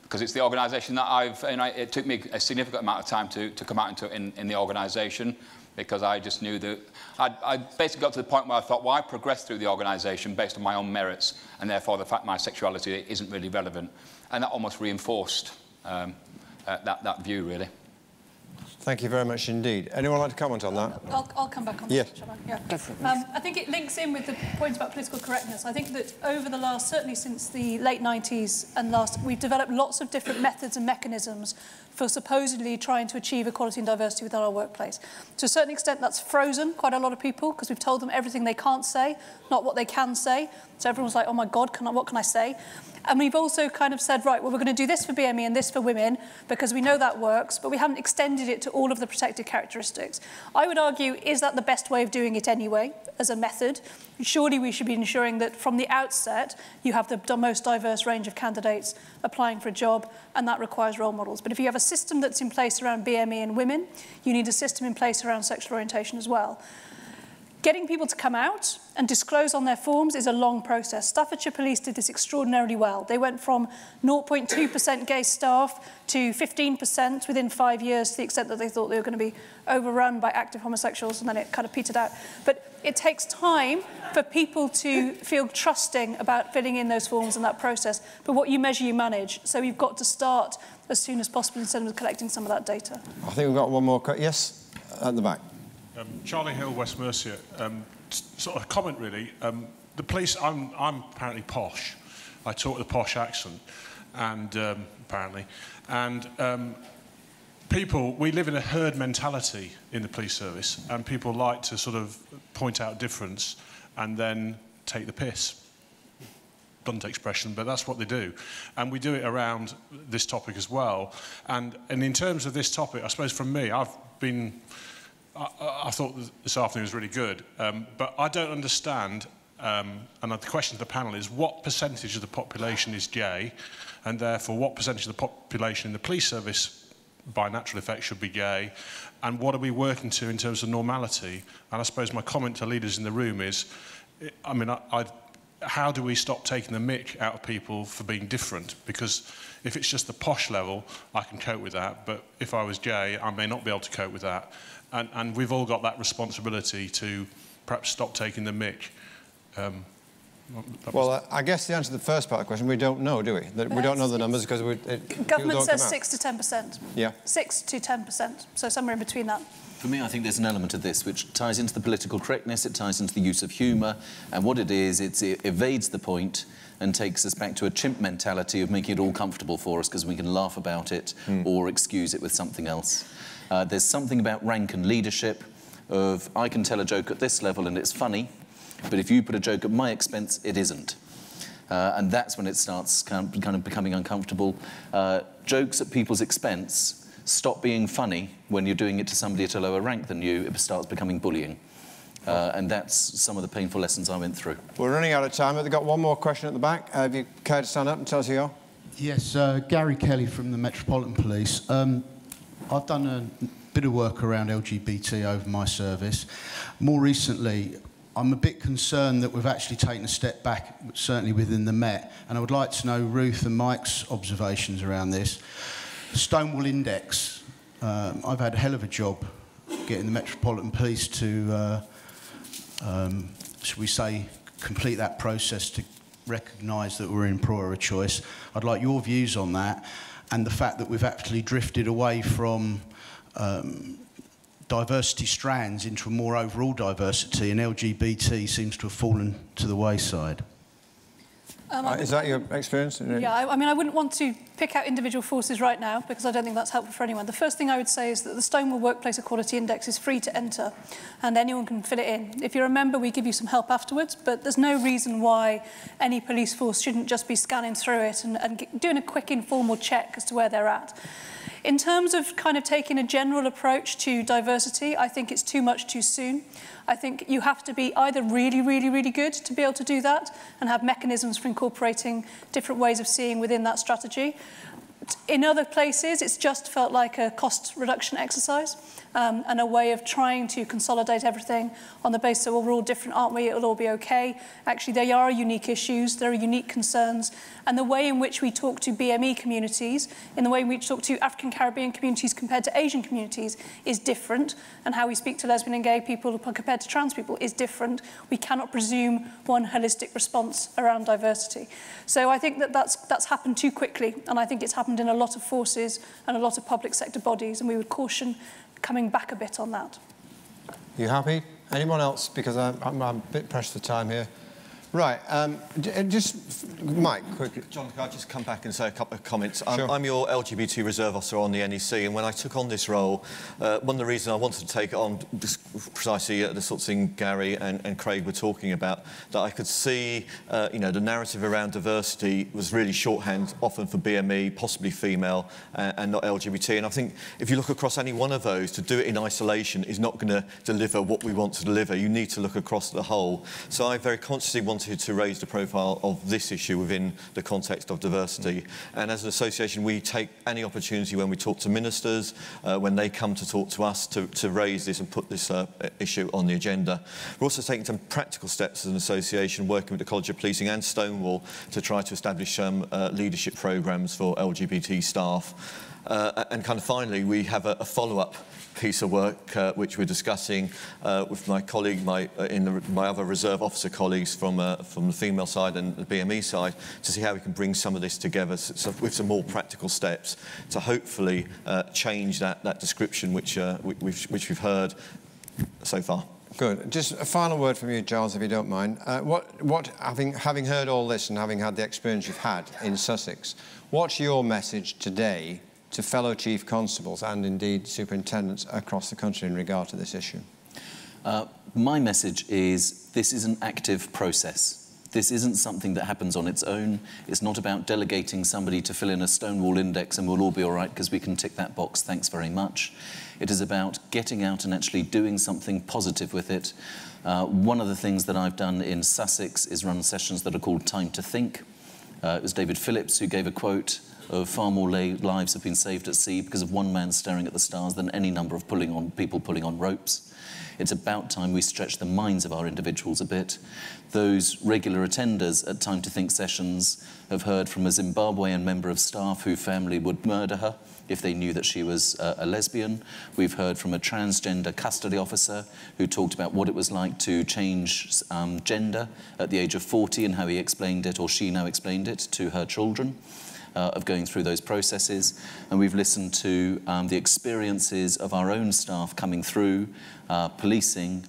Because it's the organisation that it took me a significant amount of time to come out into in the organisation, because I just knew that I basically got to the point where I thought, well, I progressed through the organisation based on my own merits, and therefore the fact my sexuality isn't really relevant. And that almost reinforced that view, really. Thank you very much indeed. Anyone like to comment on that? I'll come back on yes. that, shall I? Yeah. I think it links in with the point about political correctness. I think that over the last, certainly since the late 90s and we've developed lots of different methods and mechanisms for supposedly trying to achieve equality and diversity within our workplace. To a certain extent, that's frozen quite a lot of people because we've told them everything they can't say, not what they can say. So everyone's like, oh my God, what can I say? And we've also kind of said, right, well, we're going to do this for BME and this for women because we know that works, but we haven't extended it to all of the protected characteristics. I would argue, is that the best way of doing it anyway, as a method? Surely we should be ensuring that from the outset, you have the most diverse range of candidates applying for a job, and that requires role models. But if you have a system that's in place around BME and women, you need a system in place around sexual orientation as well. Getting people to come out and disclose on their forms is a long process. Staffordshire Police did this extraordinarily well. They went from 0.2% gay staff to 15% within 5 years, to the extent that they thought they were going to be overrun by active homosexuals, and then it kind of petered out. But it takes time for people to feel trusting about filling in those forms and that process. But what you measure, you manage. So you've got to start as soon as possible instead of collecting some of that data. I think we've got one more. Yes, at the back. Charlie Hill, West Mercia. Sort of a comment, really. The police, I'm apparently posh. I talk with a posh accent, and apparently. And we live in a herd mentality in the police service, and people like to sort of point out difference and then take the piss. Blunt expression, but that's what they do. And we do it around this topic as well. And in terms of this topic, I suppose from me, I thought this afternoon was really good, but I don't understand, and the question to the panel is, what percentage of the population is gay, and therefore what percentage of the population in the police service, by natural effect, should be gay, and what are we working to in terms of normality? And I suppose my comment to leaders in the room is, how do we stop taking the mick out of people for being different? Because if it's just the posh level, I can cope with that, but if I was gay, I may not be able to cope with that. And we've all got that responsibility to perhaps stop taking the mick. Well, I guess the answer to the first part of the question, we don't know, do we? We don't know the numbers because government says 6 to 10%. Yeah. 6 to 10%, so somewhere in between that. For me, I think there's an element of this which ties into the political correctness, it ties into the use of humour, and what it is, it evades the point and takes us back to a chimp mentality of making it all comfortable for us because we can laugh about it or excuse it with something else. There's something about rank and leadership of, I can tell a joke at this level and it's funny, but if you put a joke at my expense, it isn't. And that's when it starts kind of becoming uncomfortable. Jokes at people's expense stop being funny when you're doing it to somebody at a lower rank than you. It starts becoming bullying. And that's some of the painful lessons I went through. We're running out of time, but they've got one more question at the back. Have you care to stand up and tell us who you are? Yes, Gary Kelly from the Metropolitan Police. I've done a bit of work around LGBT over my service. More recently, I'm a bit concerned that we've actually taken a step back, certainly within the Met, and I would like to know Ruth and Mike's observations around this. Stonewall Index. I've had a hell of a job getting the Metropolitan Police to, should we say, complete that process to recognise that we're an employer of choice. I'd like your views on that, and the fact that we've actually drifted away from diversity strands into a more overall diversity, and LGBT seems to have fallen to the wayside. Is that your experience? Yeah, I mean, I wouldn't want to pick out individual forces right now because I don't think that's helpful for anyone. The first thing I would say is that the Stonewall Workplace Equality Index is free to enter and anyone can fill it in. If you're a member, we give you some help afterwards, but there's no reason why any police force shouldn't just be scanning through it and doing a quick informal check as to where they're at. In terms of kind of taking a general approach to diversity, I think it's too much too soon. I think you have to be either really, really, really good to be able to do that and have mechanisms for incorporating different ways of seeing within that strategy. In other places, it's just felt like a cost reduction exercise and a way of trying to consolidate everything on the basis of, well, we're all different, aren't we? It'll all be okay. Actually, there are unique issues, there are unique concerns, and the way in which we talk to BME communities, in the way in which we talk to African Caribbean communities compared to Asian communities is different, and how we speak to lesbian and gay people compared to trans people is different. We cannot presume one holistic response around diversity. So I think that that's happened too quickly, and I think it's happened in a lot of forces and a lot of public sector bodies, and we would caution coming back a bit on that. You happy? Anyone else? Because I'm a bit pressed for time here. Right, just Mike, quickly. John, can I just come back and say a couple of comments? Sure. I'm your LGBT reserve officer on the NEC, and when I took on this role, one of the reasons I wanted to take it on precisely the sort of thing Gary and Craig were talking about, that I could see, you know, the narrative around diversity was really shorthand, often for BME, possibly female, and not LGBT. And I think if you look across any one of those, to do it in isolation is not going to deliver what we want to deliver. You need to look across the whole. So I very consciously wanted to raise the profile of this issue within the context of diversity. And as an association, we take any opportunity when we talk to ministers, when they come to talk to us, to raise this and put this issue on the agenda. We're also taking some practical steps as an association, working with the College of Policing and Stonewall to try to establish some leadership programmes for LGBT staff. And kind of finally, we have a follow-up piece of work which we're discussing with my colleague, my other reserve officer colleagues from the female side and the BME side, to see how we can bring some of this together with some more practical steps to hopefully change that description which we've heard so far. Good. Just a final word from you, Giles, if you don't mind. Having heard all this and having had the experience you've had in Sussex, what's your message today to fellow chief constables and indeed superintendents across the country in regard to this issue? My message is this is an active process. This isn't something that happens on its own. It's not about delegating somebody to fill in a Stonewall index and we'll all be all right because we can tick that box, thanks very much. It is about getting out and actually doing something positive with it. One of the things that I've done in Sussex is run sessions that are called Time to Think. It was David Phillips who gave a quote of far more lives have been saved at sea because of one man staring at the stars than any number of people pulling on ropes. It's about time we stretch the minds of our individuals a bit. Those regular attenders at Time to Think sessions have heard from a Zimbabwean member of staff whose family would murder her if they knew that she was a lesbian. We've heard from a transgender custody officer who talked about what it was like to change gender at the age of 40 and how he explained it, or she now explained it, to her children. of going through those processes, and we've listened to the experiences of our own staff coming through policing,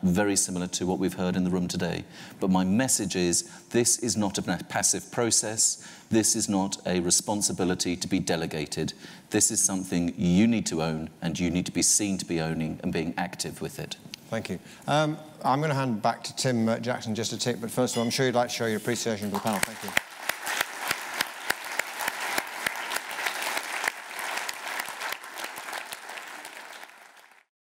very similar to what we've heard in the room today. But my message is, this is not a passive process. This is not a responsibility to be delegated. This is something you need to own, and you need to be seen to be owning and being active with it. Thank you. I'm going to hand back to Tim Jackson just a tick, but first of all, I'm sure you'd like to show your appreciation to the panel. Thank you.